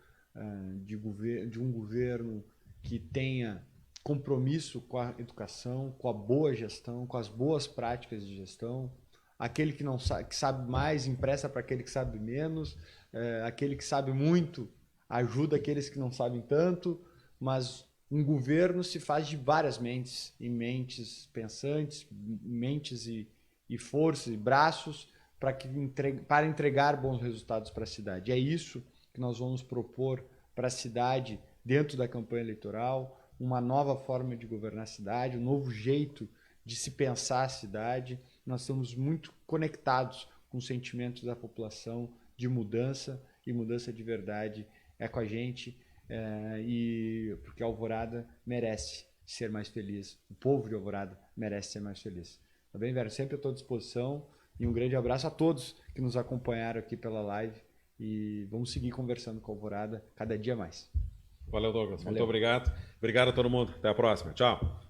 [SPEAKER 2] de um governo que tenha compromisso com a educação, com a boa gestão, com as boas práticas de gestão. Aquele que não sabe, que sabe mais, empresta para aquele que sabe menos. Aquele que sabe muito ajuda aqueles que não sabem tanto. Mas um governo se faz de várias mentes, e mentes pensantes, mentes e força e braços para entregar bons resultados para a cidade. É isso que nós vamos propor para a cidade dentro da campanha eleitoral, uma nova forma de governar a cidade, um novo jeito de se pensar a cidade. Nós estamos muito conectados com os sentimentos da população de mudança, e mudança de verdade é com a gente, porque Alvorada merece ser mais feliz, o povo de Alvorada merece ser mais feliz. Tá bem, velho? Sempre à tua disposição. E um grande abraço a todos que nos acompanharam aqui pela live. E vamos seguir conversando com a Alvorada cada dia mais.
[SPEAKER 1] Valeu, Douglas. Valeu. Muito obrigado. Obrigado a todo mundo. Até a próxima. Tchau.